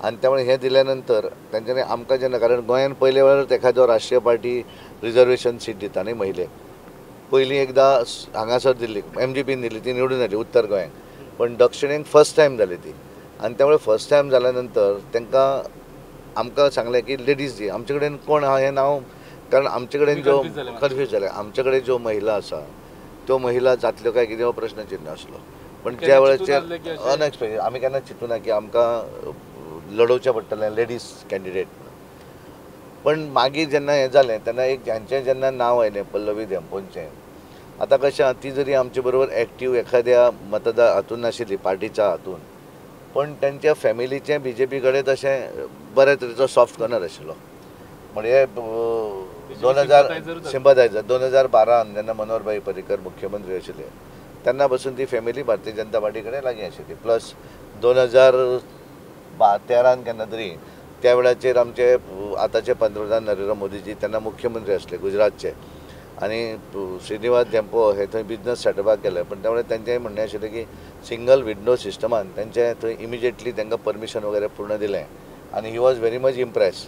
आनी त्यामुळे हें दिल्या नंतर तांच्यांनी आमकां जेन्ना कारण गोंयांत पयल्या वेळार एखादो राष्ट्रीय पार्टी रिजर्वेशन सीट दिता न्ही महिलेक पयलीं एकदां हांगासर दिल्ली MGPन दिल्ली ती निवडून जाली उत्तर गोंयांत पण दक्षिणेक फर्स्ट टायम जाली ती आनी त्यामुळे फर्स्ट टायम जाल्या नंतर तांकां आमकां सांगलें की लेडीज दी आमचे कडेन कोण आहा हें नांव कारण आमचे कडेन जो कन्फ्यूज जाले आमचे कडेन ज्यो महिला आसा त्यो महिला जातल्यो काय कितें हो प्रश्न चिन्ह आसलो पण ज्या वेळाचेर अनएक्सपेक्टेड आमी केन्ना चिंतूना की आमकां लडोवचें पडटलें लेडीज कॅन्डिडेट पण मागीर जेन्ना हें जालें तेन्ना एक हांचें जेन्ना नांव आयलें पल्लवी धेंपोनचें आतां कशें ती जरी आमचे बरोबर एक्टीव एखाद्या मतदार हातून नाशिल्ली पार्टीच्या हातून पण त्यांच्या फॅमिलीचें BJP कडेन तशें बरे तरेचो सॉफ्ट कॉर्नर आशिल्लो म्हणजे 2000 सिंपथायझर 2012 जेन्ना मनोहरभाई पर्रीकर मुख्यमंत्री आशिल्ले तेन्ना पासून ती फॅमिली भारतीय जनता पार्टी कडेन लागीं आशिल्ली प्लस 2013 केन्ना तरी त्या वेळाचेर आमचे आतांचे पंतप्रधान नरेंद्र मोदीजी तेन्ना मुख्यमंत्री आसले गुजरातचे आनी श्रीनिवास धेंपो हे थंय बिजनस सेटअपाक केले पण त्यामुळे तेंचें म्हणणें आशिल्लें की सिंगल विंडो सिस्टमान तेंचें थंय इमिजिएटली तांकां परमिशन वगैरे पूर्ण दिलें आनी he was very much impress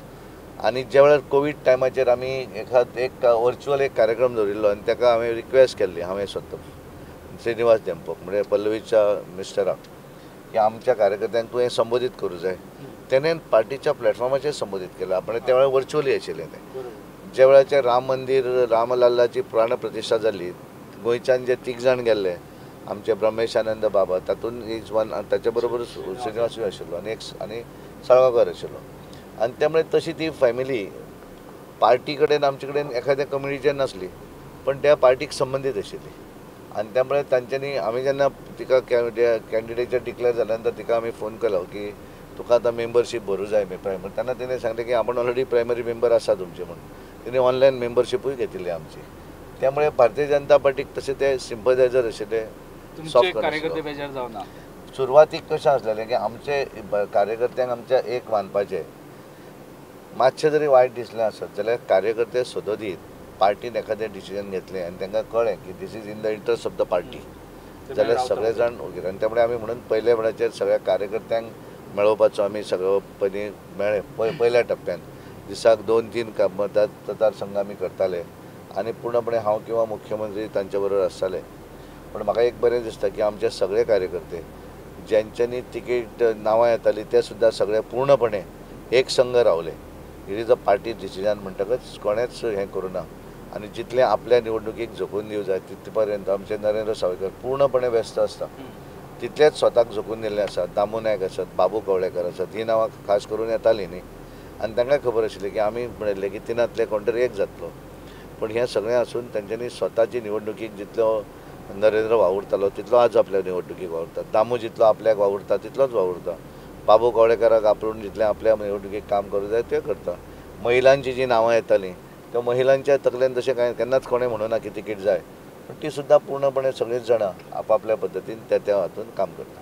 आनी ज्या वेळार कोवीड टायमाचेर आमी एक वर्च्युअल एक कार्यक्रम दवरिल्लो आनी ताका हांवें रिक्वेस्ट केल्ली हांवें स्वता श्रीनिवास धेंपोक म्हणजे पल्लवीच्या मिस्टराक की आमच्या कार्यकर्त्यांक तुवें संबोधीत करूं जाय त्याने पार्टीच्या प्लॅटफॉर्माचेर संबोधीत केलं. आपण त्या वेळार वर्च्युअली आशिल्लें तें. ज्या वेळाचेर राम मंदिर रामलल्लाची प्राण प्रतिश्ठा जाल्ली, गोंयच्यान जे 3 जाण गेल्ले, आमचे ब्रह्मेशानंद बाबा, तातूंत इज वन, ताचे बरोबर श्रीनिवासूय आशिल्लो आनी साळगांवकर आशिल्लो. आनी त्यामुळे तशी ती फॅमिली पार्टी कडेन आमचे कडेन एखाद्या कम्युनिटीचेर नासली, पण त्या पार्टीक संबंदीत आशिल्ली. आनी त्यामुळे तांच्यांनी आमी जेन्ना तिका कॅन्डिडेट डिक्लेअर जाल्या नंतर तिका आमी फोन केलो की तुका आतां मेंबरशीप भरूं जाय प्रायमरी. तेन्ना तिणें सांगलें की आपण ऑलरेडी प्रायमरी मेंबर आसा तुमचे म्हणून. तिणें ऑनलायन मेंबरशीपूय घेतिल्ली आमची. त्यामुळे भारतीय जनता पार्टीक तशें ते सिंपथायझर आशिल्ले, सॉफ्ट कार्यकर्ते बेजार जावना. सुरवातीक कशें आसलेलें की आमचे कार्यकर्त्यांक आमच्या एक मानपाचें, मातशें जरी वायट दिसलें आसत जाल्यार कार्यकर्ते सदोदीत पार्टीन एखादें डिसिजन घेतलें आनी तांकां कळ्ळें की this is in the interest of the party जाल्यार सगळे जाण ओके. आनी त्यामुळे आमी म्हणून पयल्या वेळाचेर सगळ्या कार्यकर्त्यांक मेळोवपाचो आमी सगळो पयलीं मेळ्ळे पयल्या टप्प्यान दिसाक 2-3 मतदारसंघ आमी करताले आनी पूर्णपणे हांव किंवा मुख्यमंत्री तांचे बरोबर आसताले. पण म्हाका एक बरें दिसता की आमचे सगळे कार्यकर्ते ज्यांच्यांनी तिकेट नांवां येतालीं ते सुद्दां सगळे पूर्णपणे एक संघ रावले. It is a party decision म्हणटकच कोणेच हें करूं ना. आनी जितलें आपल्या निवडणुकीक झोकून दिवं जाय तितले पर्यंत आमचे नरेंद्र सावयकर पूर्णपणे व्यस्त आसता. तितलेच स्वताक झोकून दिल्ले आसात. दामू नायक आसात, बाबू कवळेकर आसात, ही नांवां खास करून येतालीं न्ही. आनी तांकां खबर आशिल्ली की आमी म्हणिल्लें की तिनांतले कोण तरी एक जातलो. पण हें सगळें आसून तांच्यांनी स्वताची निवडणुकीक जितलो नरेंद्र वावुरतालो तितलो आज आपल्या निवडणुकीक वावुरता. दामू जितलो आपल्याक वावुरता तितलोच वावुरता. बाबू कवळेकराक आपुण जितलें आपल्या निवडणुकीक काम करूं जाय तें करता. महिलांची जी नांवां येतालीं त्या महिलांच्या तकलेन तशें कांय केन्नाच कोणें म्हणूं ना की तिकीट जाय, पण ती सुद्दां पूर्णपणे सगळींच जाणां आपापल्या पद्दतीन त्या हातून काम करता.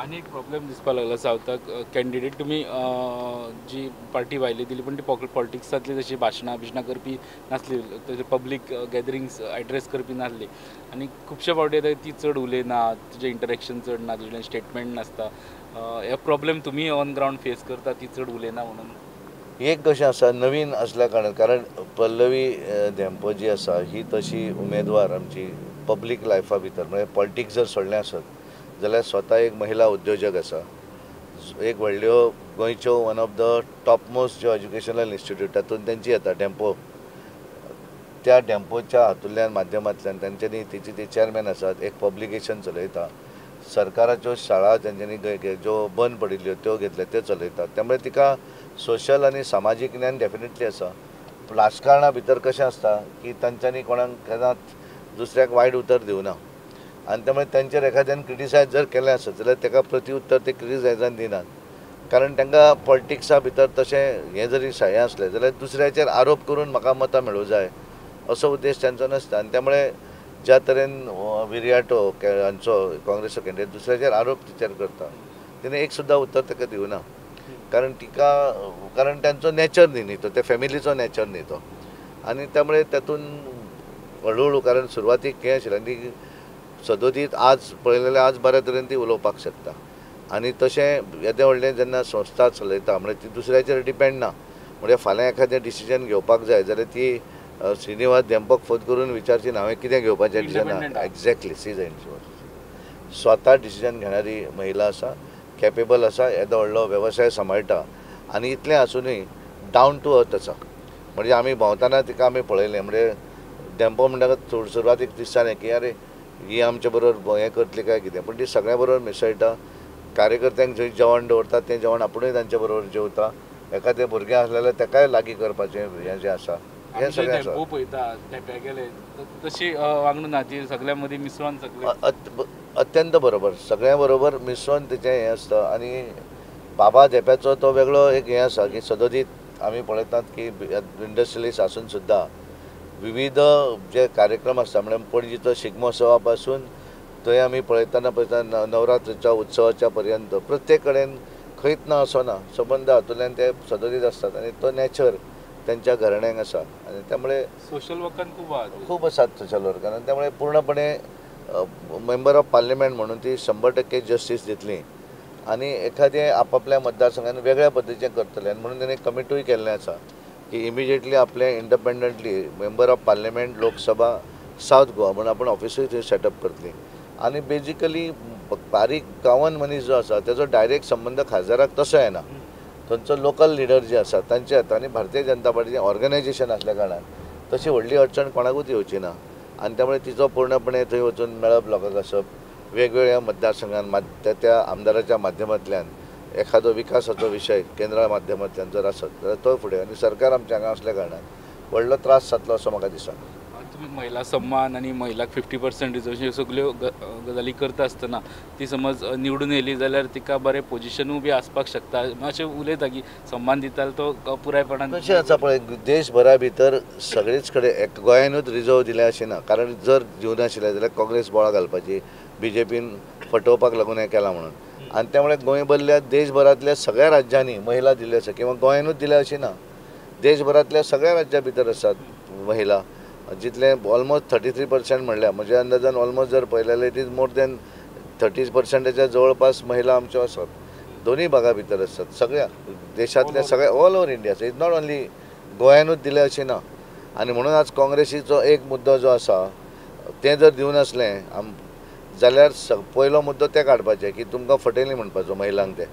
आनी एक प्रॉब्लेम दिसपाक लागला सावथाक, कॅन्डिडेट तुमी जी पार्टी भायली दिली पण ती पॉलिटिक्सांतली जशी भाशणां करपी नासली, तशें पब्लीक गॅदरिंग्स एड्रेस करपी नासली. आनी खुबशे फावटी ती चड उलयना, तुजें इंटरेक्शन चड ना, तुजें स्टेटमेंट नासता. हे प्रॉब्लेम तुमी ऑन ग्रावंड फेस करता, ती चड उलयना म्हणून? एक कशें आसा, नवीन असल्या कारणान, कारण पल्लवी धेंपो जी आसा ही तशी उमेदवार आमची पब्लीक लायफा भितर, म्हणजे पॉलिटिक्स जर सोडलें आसत जाल्यार स्वता एक महिला उद्योजक आसा. एक व्हडल्यो गोंयच्यो one of the top most ज्यो एज्युकेशनल इन्स्टिट्यूट तातूंत तेंची येता डेम्पो. त्या डेम्पोच्या हातूंतल्यान माध्यमांतल्यान तेंच्यांनी ती चेअरमॅन आसात, एक पब्लिकेशन चलयता. सरकाराच्यो शाळा तेंच्यांनी ज्यो बंद पडिल्ल्यो त्यो घेतल्या त्यो चलयतात. त्यामुळे तिका सोशल आनी सामाजीक ज्ञान डेफिनेटली आसा. राजकारणा भितर कशें आसता की तांच्यांनी कोणाक केन्नाच दुसऱ्याक वायट उतर दिवना. आनी त्यामुळे तांचेर एखाद्यान क्रिटिसायज जर केलें आसत जाल्यार ताका प्रत्युत्तर ते क्रिटिसायजान दिनात. कारण तांकां पॉलिटिक्सा भितर तशें हें जरी हें आसलें जाल्यार दुसऱ्याचेर आरोप करून म्हाका मतां मेळूं जाय असो उद्देश तांचो नासता. आनी त्यामुळे ज्या तरेन विरियाटो हांचो काँग्रेसचो कॅन्डिडेट दुसऱ्याचेर आरोप तिचेर करता, तिणें एक सुद्दां उतर ताका दिवना. कारण त्यांचो नेचर न्ही तो, त्या फॅमिलीचो नेचर न्ही तो. आनी त्यामुळे तातून हळूहळू, कारण सुरवातीक हें आशिल्लें आनी सदोदीत आज पळयलें आज बऱ्या तरेन ती उलोवपाक शकता. आनी तशें येदें व्हडलें जेन्ना संस्था चलयता म्हणजे ती दुसऱ्याचेर डिपेंड ना. म्हणजे फाल्यां एखादें डिसिजन घेवपाक जाय जाल्यार ती श्रीनिवास धेंपोक फोन करून विचारची हांवें कितें घेवपाचें डिसिजन. एक्झॅक्टली सी स्वता डिसिजन घेणारी महिला आसा, कॅपेबल आसा, येदो व्हडलो वेवसाय सांबाळटा आनी इतलें आसुनूय डावन टू अर्थ आसा. म्हणजे आमी भोंवताना तिका आमी पळयलें, म्हणजे डेम्पो म्हणटकच सुरवातीक दिसतालें की अरे ही आमचे बरोबर हें करतली काय कितें, पण ती सगळ्या बरोबर मिसळटा. कार्यकर्त्यांक जंय जेवण दवरता तें जेवण आपुणूय तांचे बरोबर जेवता. एखादें भुरगें आसलें जाल्यार ताकाय लागीं करपाचें हें जें आसा हें सगळें आसा. पळयता तेंप्या गेले तशी वांगड ना, ती सगळ्या मदीं मिसळून सगळें अत्यंत बरोबर, सगळ्या बरोबर मिसळून तिचें हें आसता. आनी बाबा धेंप्याचो तो वेगळो एक हें आसा की सदोदीत आमी पळयतात की इंडस्ट्रियलिस्ट आसून सुद्दां विविध जे कार्यक्रम आसता, म्हणजे पणजीचो शिगमोत्सवा पासून थंय आमी पळयतना नवरात्रीच्या उत्सवाच्या पर्यंत प्रत्येक कडेन खंयच ना असो ना, संबंद हातूंतल्यान ते सदोदीत आसतात. आनी तो नेचर त्यांच्या घराण्यांक आसा. आनी त्यामुळे सोशल वर्कान खूब आसात सोशल वर्कान. आनी त्यामुळे पूर्णपणे मेंबर ऑफ पार्लिमेंट म्हणून ती 100% जस्टीस दितली आनी एखादें आपापल्या मतदारसंघान वेगळ्या पद्दतीचें करतले. आनी म्हणून तेणें कमिटूय केल्लें आसा की इमिजिएटली आपले independently member of parliament Lok Sabha south Goa म्हणून आपण ऑफिसूय थंय सेटअप करतली. आनी बेजिकली बारीक गांवांत मनीस जो आसा तेजो डायरेक्ट संबंद खासदाराक तसो येना. थंयचो लोकल लिडर जे आसा तांचे हातांनी भारतीय जनता पार्टीचें ऑर्गनायजेशन आसल्या कारणान तशी व्हडली अडचण कोणाकूच येवची ना आनी त्यामुळे तिचो पूर्णपणे थंय वचून मेळप लोकांक आसप वेगवेगळ्या मतदारसंघांत त्या आमदाराच्या माध्यमांतल्यान एखादो विकासाचो विशय केंद्रा माध्यमांतल्यान जर आसत जाल्यार तो फुडें आनी सरकार आमच्या हांगा असल्या कारणान व्हडलो त्रास जातलो असो म्हाका दिसना. तुम्ही महिला सम्मान आणि महिलाक 50% रिजर्वेशन सगळ्यो गजाली करता आसतना ती समज निवडून येयली जाल्यार तिका बरें पोजिशनूय बी आसपाक शकता अशें उलयता की सम्मान दिता तो पुरायपणान तशें आसा पळय देशभरा भितर सगळीच कडेन गोंयानूच रिजर्व दिले अशें ना कारण जर दिवनाशिल्ले जाल्यार काँग्रेस बोळा घालपाची BJPन फटोवपाक लागून हें केलां म्हणून आनी त्यामुळे गोंय बदल्या देशभरांतल्या सगळ्या राज्यांनी महिला दिल्यो आसा किंवा गोंयानूच दिल्या अशी ना देशभरांतल्या सगळ्या राज्यां भितर आसात महिला जितले ऑलमोस्ट 33% म्हणल्यार म्हज्या अंदाजान ऑलमोस्ट जर पळयलें इट इज मोर दॅन 30%च्या जवळपास महिला आमच्यो आसात दोन्ही भागा भितर आसात सगळ्या देशांतल्या सगळ्या all over India is not only गोंयानूच दिलें अशें ना आनी म्हणून आज काँग्रेसीचो एक मुद्दो जो आसा तें जर दिवन आसलें जाल्यार पयलो मुद्दो ते काडपाचें की तुमकां फटयली म्हणपाचो महिलांक ते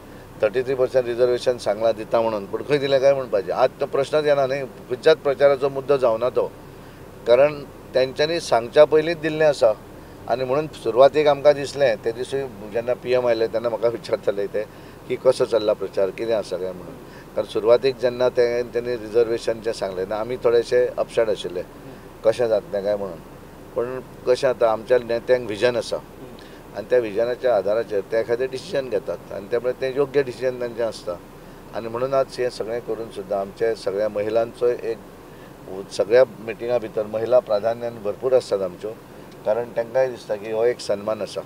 33% रिजर्वेशन सांगलां दिता म्हणून पूण खंय दिलें काय म्हणपाचें आज तो प्रश्नच येना न्ही खंयच्याच प्रचाराचो मुद्दो जावना तो कारण तेंच्यांनी सांगच्या पयलींच दिल्लें आसा आनी म्हणून सुरवातीक आमकां दिसलें ते दिसूय जेन्ना PM आयले तेन्ना म्हाका विचारताले ते की कसो चल्ला प्रचार कितें आसा काय म्हणून कारण सुरवातीक जेन्ना तेंच्यांनी रिजर्वेशनचें सांगलें तेन्ना आमी थोडेशे अपसेट आशिल्ले कशें जातलें काय म्हणून पण कशें आतां आमच्या नेत्यांक विजन आसा आनी त्या विजनाच्या आदाराचेर ते एखादें डिसिजन घेतात आनी त्यामुळे तें योग्य डिसिजन तांचें आसता आनी म्हणून आज हें सगळें करून सुद्दां आमचे सगळ्या महिलांचो एक सगळ्या मिटिंगा भितर महिला प्राधान्यान भरपूर आसतात आमच्यो कारण तांकांय दिसता की हो एक सन्मान आसा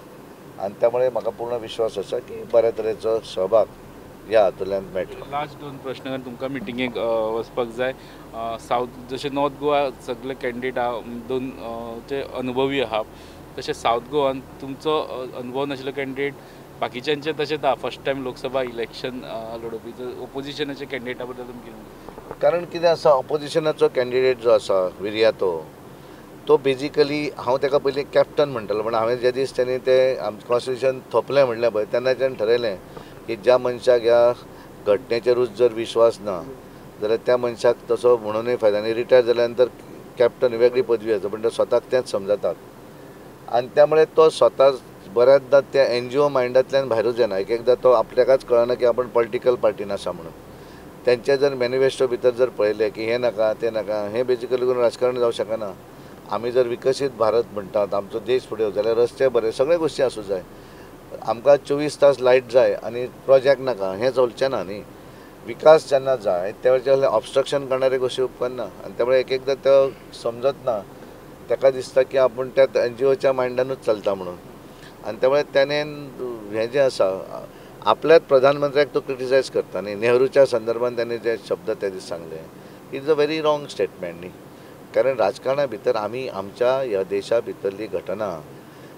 आनी त्यामुळे म्हाका पूर्ण विश्वास आसा की बऱ्या तरेचो सहभाग ह्या हातूंतल्यान मेळटलो. लास्ट 2 प्रश्न तुमकां मिटिंगेक वचपाक जाय सावथ जशें नॉर्थ गोवा सगळे कॅन्डिडेट 2 जे अनुभवी आहा तशें सावथ गोवान तुमचो अनुभव नाशिल्लो कॅन्डिडेट बाकीच्यांचे तशेंच आहा फर्स्ट टायम लोकसभा इलेक्शन लडोवपी ओपोजिशनाचे कॅन्डिडेटा बद्दल तुमकां कारण कितें आसा ऑपोजिशनाचो कॅन्डिडेट जो आसा विर्यातो तो बेजिकली हांव ताका पयलीं कॅप्टन म्हणटालो पण हांवें जे दीस तेणी तें आमचें कॉन्स्टिट्युशन थोपलें म्हणलें पळय तेन्नाच्यान ठरयलें की ज्या मनशाक ह्या घटनेचेरूच जर विश्वास ना जाल्यार त्या मनशाक तसो म्हणूनय फायदा आनी रिटायर जाल्या नंतर कॅप्टन वेगळी पदवी आसा पण ते स्वताक तेंच समजतात आनी त्यामुळे तो स्वता बऱ्याचदा त्या NGO मायंडांतल्यान भायरूच येना एक एकदां तो आपल्याकच कळना की आपण पॉलिटिकल पार्टीन आसा म्हणून तेंचे जर मॅनिफेस्टो भितर जर पळयलें की हें नाका तें नाका हें बेजिकली करून राजकारण जावं शकना आमी जर विकसीत भारत म्हणटात आमचो देश फुडें जाल्यार रस्ते बरे सगळे गोश्टी आसूं जाय आमकां 24 तास लायट जाय आनी प्रोजेक्ट नाका हें चलचें ना न्ही विकास जेन्ना जाय त्या वेळेर ऑब्स्ट्रक्शन करणारे गोश्टी उपकारना आनी त्यामुळे एक एकदां तो समजत ना ताका दिसता की आपूण त्या NGOच्या मायंडानूच चलता म्हणून आनी त्यामुळे त्याने हें जें आसा आपल्याच प्रधानमंत्र्याक तो क्रिटिसायज करता न्ही नेहरूच्या संदर्भान ताणें जे शब्द त्या दीस सांगले is a very wrong statement न्ही कारण राजकारणा भितर आमी आमच्या ह्या देशा भितरली घटना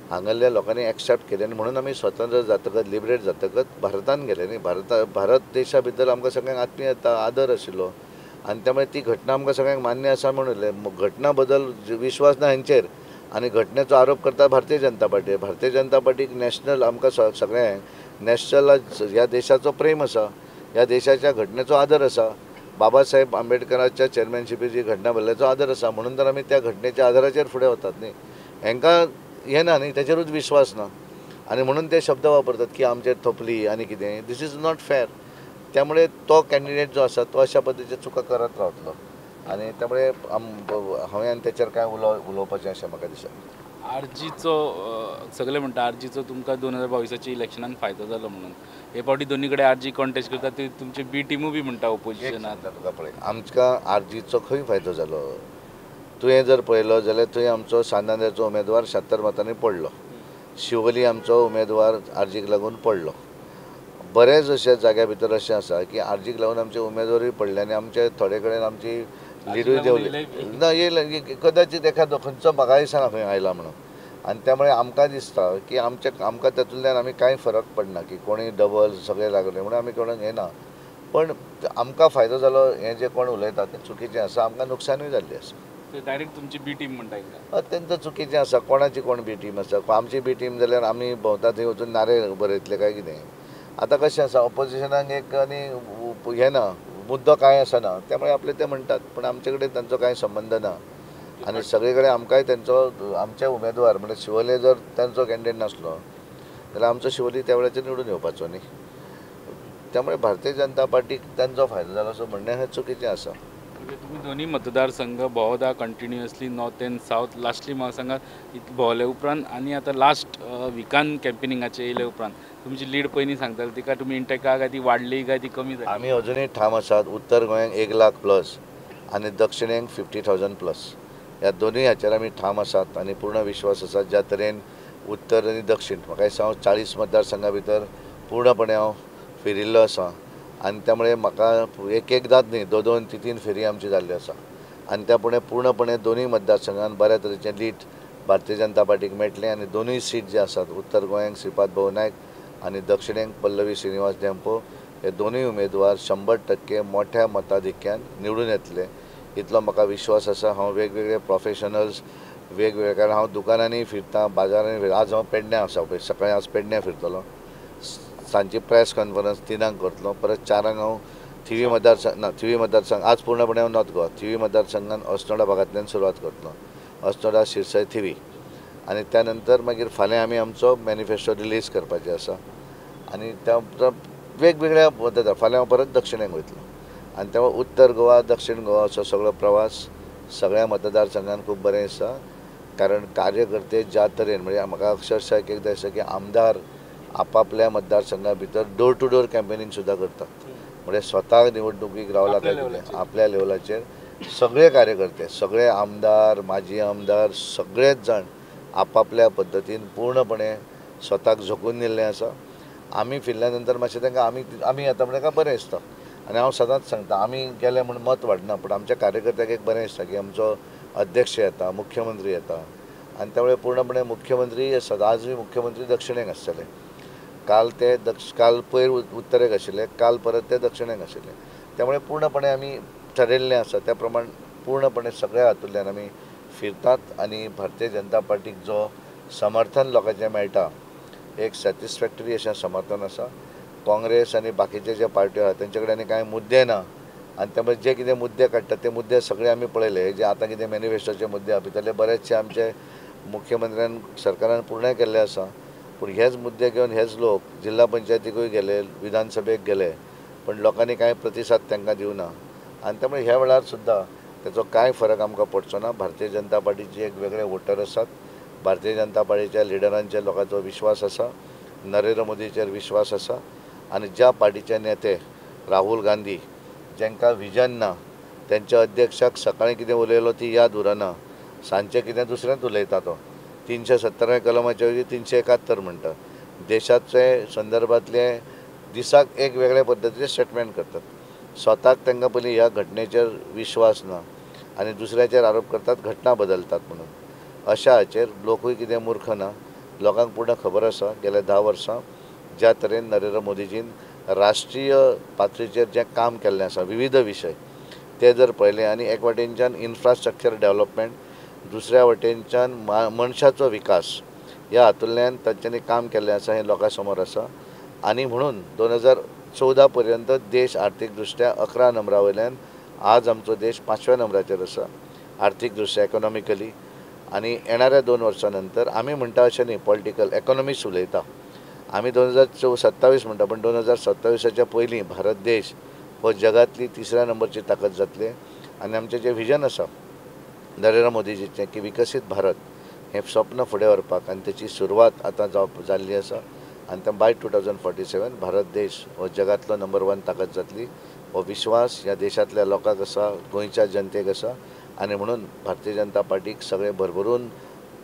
हांगाल्या लोकांनी एक्सेप्ट केली आनी म्हणून आमी स्वतंत्र जातकच लिबरेट जातकच भारतान गेले न्ही भारत देशा भितर आमकां सगळ्यांक आत्मीयता आदर आशिल्लो आनी त्यामुळे ती घटना आमकां सगळ्यांक मान्य आसा म्हणून घटना बद्दल विश्वास ना हेंचेर आनी घटनेचो आरोप करता भारतीय जनता पार्टीक नॅशनल आमकां सगळ्यांक नॅशनल ह्या देशाचो प्रेम आसा ह्या देशाच्या घटनेचो आदर आसा बाबासाहेब आंबेडकराच्या चेअरमॅनशिपीची घटना भरल्याचो आदर आसा म्हणून तर आमी त्या घटनेच्या आदाराचेर फुडें वतात न्ही हांकां हें ना न्ही तेचेरूच विश्वास ना आनी म्हणून ते शब्द वापरतात की आमचेर थोपली आनी कितें दीस इज नॉट फेर त्यामुळे तो कॅन्डिडेट जो आसा तो अशा पद्दतीचे चुका करत रावतलो आनी त्यामुळे हांवें तेचेर कांय उलोवपाचें अशें म्हाका दिसना. आरजीचो सगळे म्हणटा आरजीचो तुमकां 2022च्या इलेक्शनान फायदो जालो म्हणून हे फावटी दोनी कडेन आरजी कॉन्टेस्ट करता ती तुमची बी टिमूय बी म्हणटा ओपोजिशनाक तुका पळय आमकां आरजीचो खंय फायदो जालो तुवें जर पळयलो जाल्यार थंय आमचो सांदांद्याचो उमेदवार 76 मतांनी पडलो शिवोली आमचो उमेदवार आरजीक लागून पडलो बरेच अशा जाग्या भितर अशें आसा की आरजीक लागून आमचे उमेदवारूय पडले आनी आमचे थोडे कडेन आमची लिडूय देंवली ना येयले कदाचित एखादो खंयचो म्हाकाय सांगा खंय आयला म्हणून आनी त्यामुळे आमकां दिसता की आमकां तातूंतल्यान आमी कांय फरक पडना की कोणी डबल सगळे लागले म्हणून आमी कोणाक हें ना पण आमकां फायदो जालो हें जें कोण उलयता तें चुकीचें आसा आमकां नुकसानूय जाल्ली आसा डायरेक्ट तुमची बी टीम म्हणटा अत्यंत चुकीचें आसा कोणाची कोण बी टीम आसा आमची बी टीम जाल्यार आमी भोंवता थंय वचून नारे बरयतले काय कितें आतां कशें आसा ऑपोजिशनाक एक आनी हे ना मुद्दो काय आसना, त्यामुळे आपले ते म्हणटात, पण आमचे कडेन तांचो कांय संबंध ना. आनी सगळे कडेन आमकांय तेंचो आमचे उमेदवार म्हणजे शिवोले जर तांचो कॅन्डिडेट नासलो जाल्यार आमचो शिवोली त्या वेळाचेर निवडून येवपाचो न्ही. त्यामुळे भारतीय जनता पार्टीक तांचो फायदो जालो असो म्हणणें हें चुकीचें आसा. तुम्ही दोन्ही मतदारसंघ भोंवता continuously, north end south. Lastly म्हाका सांगात भोंवले उपरांत आनी आतां लास्ट विकान कॅम्पेनिंगाचे येयले उपरांत तुमची लीड पयलीं सांगताली तिका तुमी इंटेका काय ती वाडली काय ती कमी जाली? आमी अजुनूय ठाम आसात. उत्तर गोंयांक 1,00,000+ आनी दक्षिणेक 50,000+. ह्या दोनूय हाचेर आमी ठाम आसात आनी पूर्ण विश्वास आसा. ज्या तरेन उत्तर आनी दक्षिण म्हाका दिसता 40 मतदारसंघा भितर पूर्णपणे हांव फिरिल्लो आसा आनी त्यामुळे म्हाका एकदांच न्ही 2-2, 3-3 फेरी आमची जाल्ली आसा आनी त्यामुळे पूर्णपणे दोनूय मतदारसंघात बऱ्या तरेचें लीड भारतीय जनता पार्टीक मेळटलें आनी दोनूय सीट जे आसात उत्तर गोंयांक श्रीपाद भोव नायक आनी दक्षिणेक पल्लवी श्रीनिवास डेंपो हे दोनूय उमेदवार 100% मोठ्या मताधिक्यान निवडून येतले इतलो म्हाका विश्वास आसा. हांव वेगवेगळे प्रोफेशनल्स वेगवेगळे कारण हांव दुकानांनी फिरता, बाजारांनी फिरता. आज हांव पेडण्यां आसा पळय, सकाळीं आज पेडण्यां फिरतलो, सांजची प्रेस कॉन्फरन्स 3 करतलो, परत 4 हांव थिवी मतदारसंघ आज पूर्णपणे हांव नॉर्थ गोवा थिवी मतदारसंघान अस्नोडा भागांतल्यान सुरवात करतलो. अस्नोडा, शिरसय, थिवी आनी त्या नंतर मागीर फाल्यां आमी आमचो मॅनिफेस्टो रिलीज करपाचें आसा आनी त्या वेगवेगळ्या मतदार फाल्यां हांव परत दक्षिणेक वयतलो आनी तेव्हा उत्तर गोवा, दक्षिण गोवा असो सगळो प्रवास सगळ्या मतदारसंघान खूब बरें आसा. कारण कार्यकर्ते ज्या तरेन म्हणजे म्हाका अक्षरशः एकदां दिसता की आमदार आपापल्या मतदारसंघा भितर डोर टू डोर कॅम्पेनिंग सुद्दां करतात. म्हणजे स्वता निवडणुकीक रावला काय आपल्या लेवलाचेर सगळे कार्यकर्ते, सगळे आमदार, माजी आमदार सगळेच जाण आपापल्या पद्दतीन पूर्णपणे स्वताक झोकून दिल्लें आसा. आमी फिरल्या नंतर मातशें तांकां आमी येता म्हणजे ताका बरें दिसता आनी हांव सदांच सांगता आमी गेले म्हूण मत वाडना, पूण आमच्या कार्यकर्त्याक एक बरें दिसता की आमचो अध्यक्ष येता, मुख्यमंत्री येता आनी त्यामुळे पूर्णपणे मुख्यमंत्री आसात. आजूय मुख्यमंत्री दक्षिणेक आसतले, काल पयर उत्तरेक आशिल्ले, काल परत ते दक्षिणेक आशिल्ले. त्यामुळे पूर्णपणे आमी ठरयल्लें आसा त्या प्रमाण पूर्णपणे सगळ्या हातूंतल्यान आमी फिरतात आनी भारतीय जनता पार्टीक जो समर्थन लोकांचें मेळटा एक सॅटिस्फॅक्टरी अशें समर्थन आसा. काँग्रेस आनी बाकीचे जे पार्ट्यो आसा तेंचे कडेन कांय मुद्दे ना आनी त्यामुळे जे कितें मुद्दे काडटात ते मुद्दे सगळे आमी पळयले. जे आतां कितें मॅनिफेस्टोचे मुद्दे आहा भितरले बरेचशे आमचे मुख्यमंत्र्यान सरकारान पूर्ण केल्ले आसा, पूण हेच मुद्दे घेवन हेच लोक जिल्हा पंचायतीकूय गेले, विधानसभेक गेले, पण लोकांनी कांय प्रतिसाद तांकां दिवना आनी त्यामुळे ह्या वेळार सुद्दां तेचो कांय फरक आमकां पडचो ना. भारतीय जनता पार्टीचे एक वेगळे वोटर आसात. भारतीय जनता पार्टीच्या लिडरांचेर लोकांचो विश्वास आसा, नरेंद्र मोदीचेर विश्वास आसा आनी ज्या पार्टीचे नेते राहुल गांधी जांकां विजन ना, त्यांच्या अध्यक्षाक सकाळीं कितें उलयलो ती याद उरना, सांजचें कितें दुसरेंच उलयता तो 370 कलमाच्या ऐवजी 371 म्हणटा. देशाचे संदर्भातले दिसाक एक वेगळ्या पद्दतीचे स्टेटमेंट करतात. स्वताक तांकां पयलीं ह्या घटनेचेर विश्वास ना आनी दुसऱ्याचेर आरोप करतात घटना बदलतात म्हणून. अशा हाचेर लोकूय कितें मूर्ख ना. लोकांक पूर्ण खबर आसा गेल्या 10 वर्सां ज्या तरेन नरेंद्र मोदीजीन राष्ट्रीय पातळीचेर जें काम केल्लें आसा विविध विशय ते जर पळयले आनी एक वाटेनच्यान इन्फ्रास्ट्रक्चर डेव्हलपमेंट, दुसऱ्या वटेनच्यान मनशाचो विकास ह्या हातूंतल्यान तांच्यांनी काम केल्लें आसा हें लोकां समोर आसा. आनी म्हणून 2014 पर्यंत देश आर्थीक दृश्ट्या 11 नंबरा वयल्यान आज आमचो देश 5व्या नंबराचेर आसा आर्थीक दृश्ट्या इकॉनॉमिकली. आनी येणाऱ्या 2 वर्सां नंतर आमी म्हणटा अशें न्ही, पॉलिटिकल इकॉनॉमिस्ट उलयता आमी 2027 म्हणटा, पण 2027च्या पयलीं भारत देश हो जगातली 3ऱ्या नंबरची ताकद जातली आनी आमचें जें विजन आसा नरेंद्र मोदीजीचें की विकसीत भारत हें स्वप्न फुडें व्हरपाक आनी तेची सुरवात आतां जाल्ली आसा आनी तें बाय 2047 भारत देश हो जगातलो नंबर 1 ताकद जातली हो विश्वास ह्या देशांतल्या लोकांक आसा, गोंयच्या जनतेक आसा आनी म्हणून भारतीय जनता पार्टीक सगळे भरभरून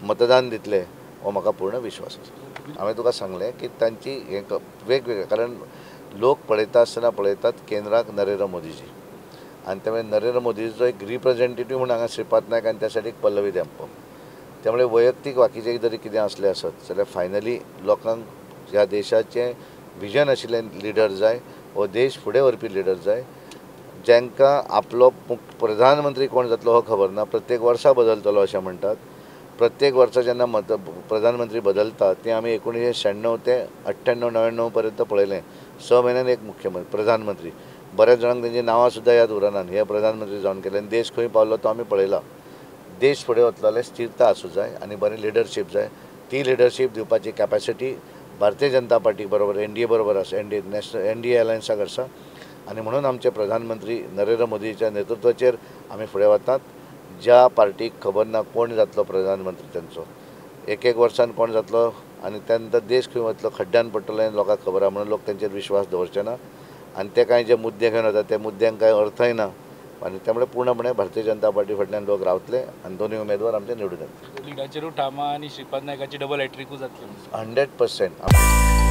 मतदान दितले हो म्हाका पूर्ण विश्वास आसा. हांवें तुका सांगलें की तांची हें वेगवेगळे कारण लोक पळयता आसतना पळयतात केंद्राक नरेंद्र मोदीजी आनी त्यामुळे नरेंद्र मोदीचो एक रिप्रेझेंटेटीव म्हणून हांगा श्रीपाद नायक आनी त्या सायडीक पल्लवी डेंपो. त्यामुळे वैयक्तीक बाकीचे जरी कितें असलें आसत जाल्यार फायनली लोकांक ह्या देशाचें विजन आशिल्लें लिडर जाय, हो देश फुडें व्हरपी लिडर जाय, जांकां आपलो प्रधानमंत्री कोण जातलो हो खबर ना, प्रत्येक वर्सा बदलतलो अशें म्हणटात. प्रत्येक वर्सा जेन्ना प्रधानमंत्री बदलतात ते आमी 1996 ते 98-99 पर्यंत पळयलें. 6 म्हयन्यान एक मुख्यमंत्री प्रधानमंत्री बऱ्याच जाणांक तेंची नांवां सुद्दां याद उरनात. हे प्रधानमंत्री जावन केले आनी देश खंय पावलो तो आमी पळयला. देश फुडें वतलो जाल्यार स्थिरता आसूं जाय आनी बरी लिडरशीप जाय. ती लिडरशीप दिवपाची कॅपॅसिटी भारतीय जनता पार्टी बरोबर NDA बरोबर आसा, NDA अलायन्साक आसा. आनी म्हणून आमचे प्रधानमंत्री नरेंद्र मोदीच्या नेतृत्वाचेर आमी फुडें वतात. ज्या पार्टीक खबर ना कोण जातलो प्रधानमंत्री तांचो, एक वर्सान कोण जातलो आनी त्या नंतर देश खंय वतलो खड्ड्यान पडटलो हें लोकांक खबर आहा. म्हणून लोक तेंचेर विश्वास दवरचे ना आनी ते कांय जे मुद्दे घेवन वतात त्या मुद्द्यांक कांय अर्थय ना. आनी त्यामुळे पूर्णपणे भारतीय जनता पार्टी फाटल्यान लोक रावतले आनी दोनूय उमेदवार आमचे निवडून येतले. लिडाचेरूय ठामा आनी श्रीपाद नायकाची डबल हॅट्रिकूच जातली 100%.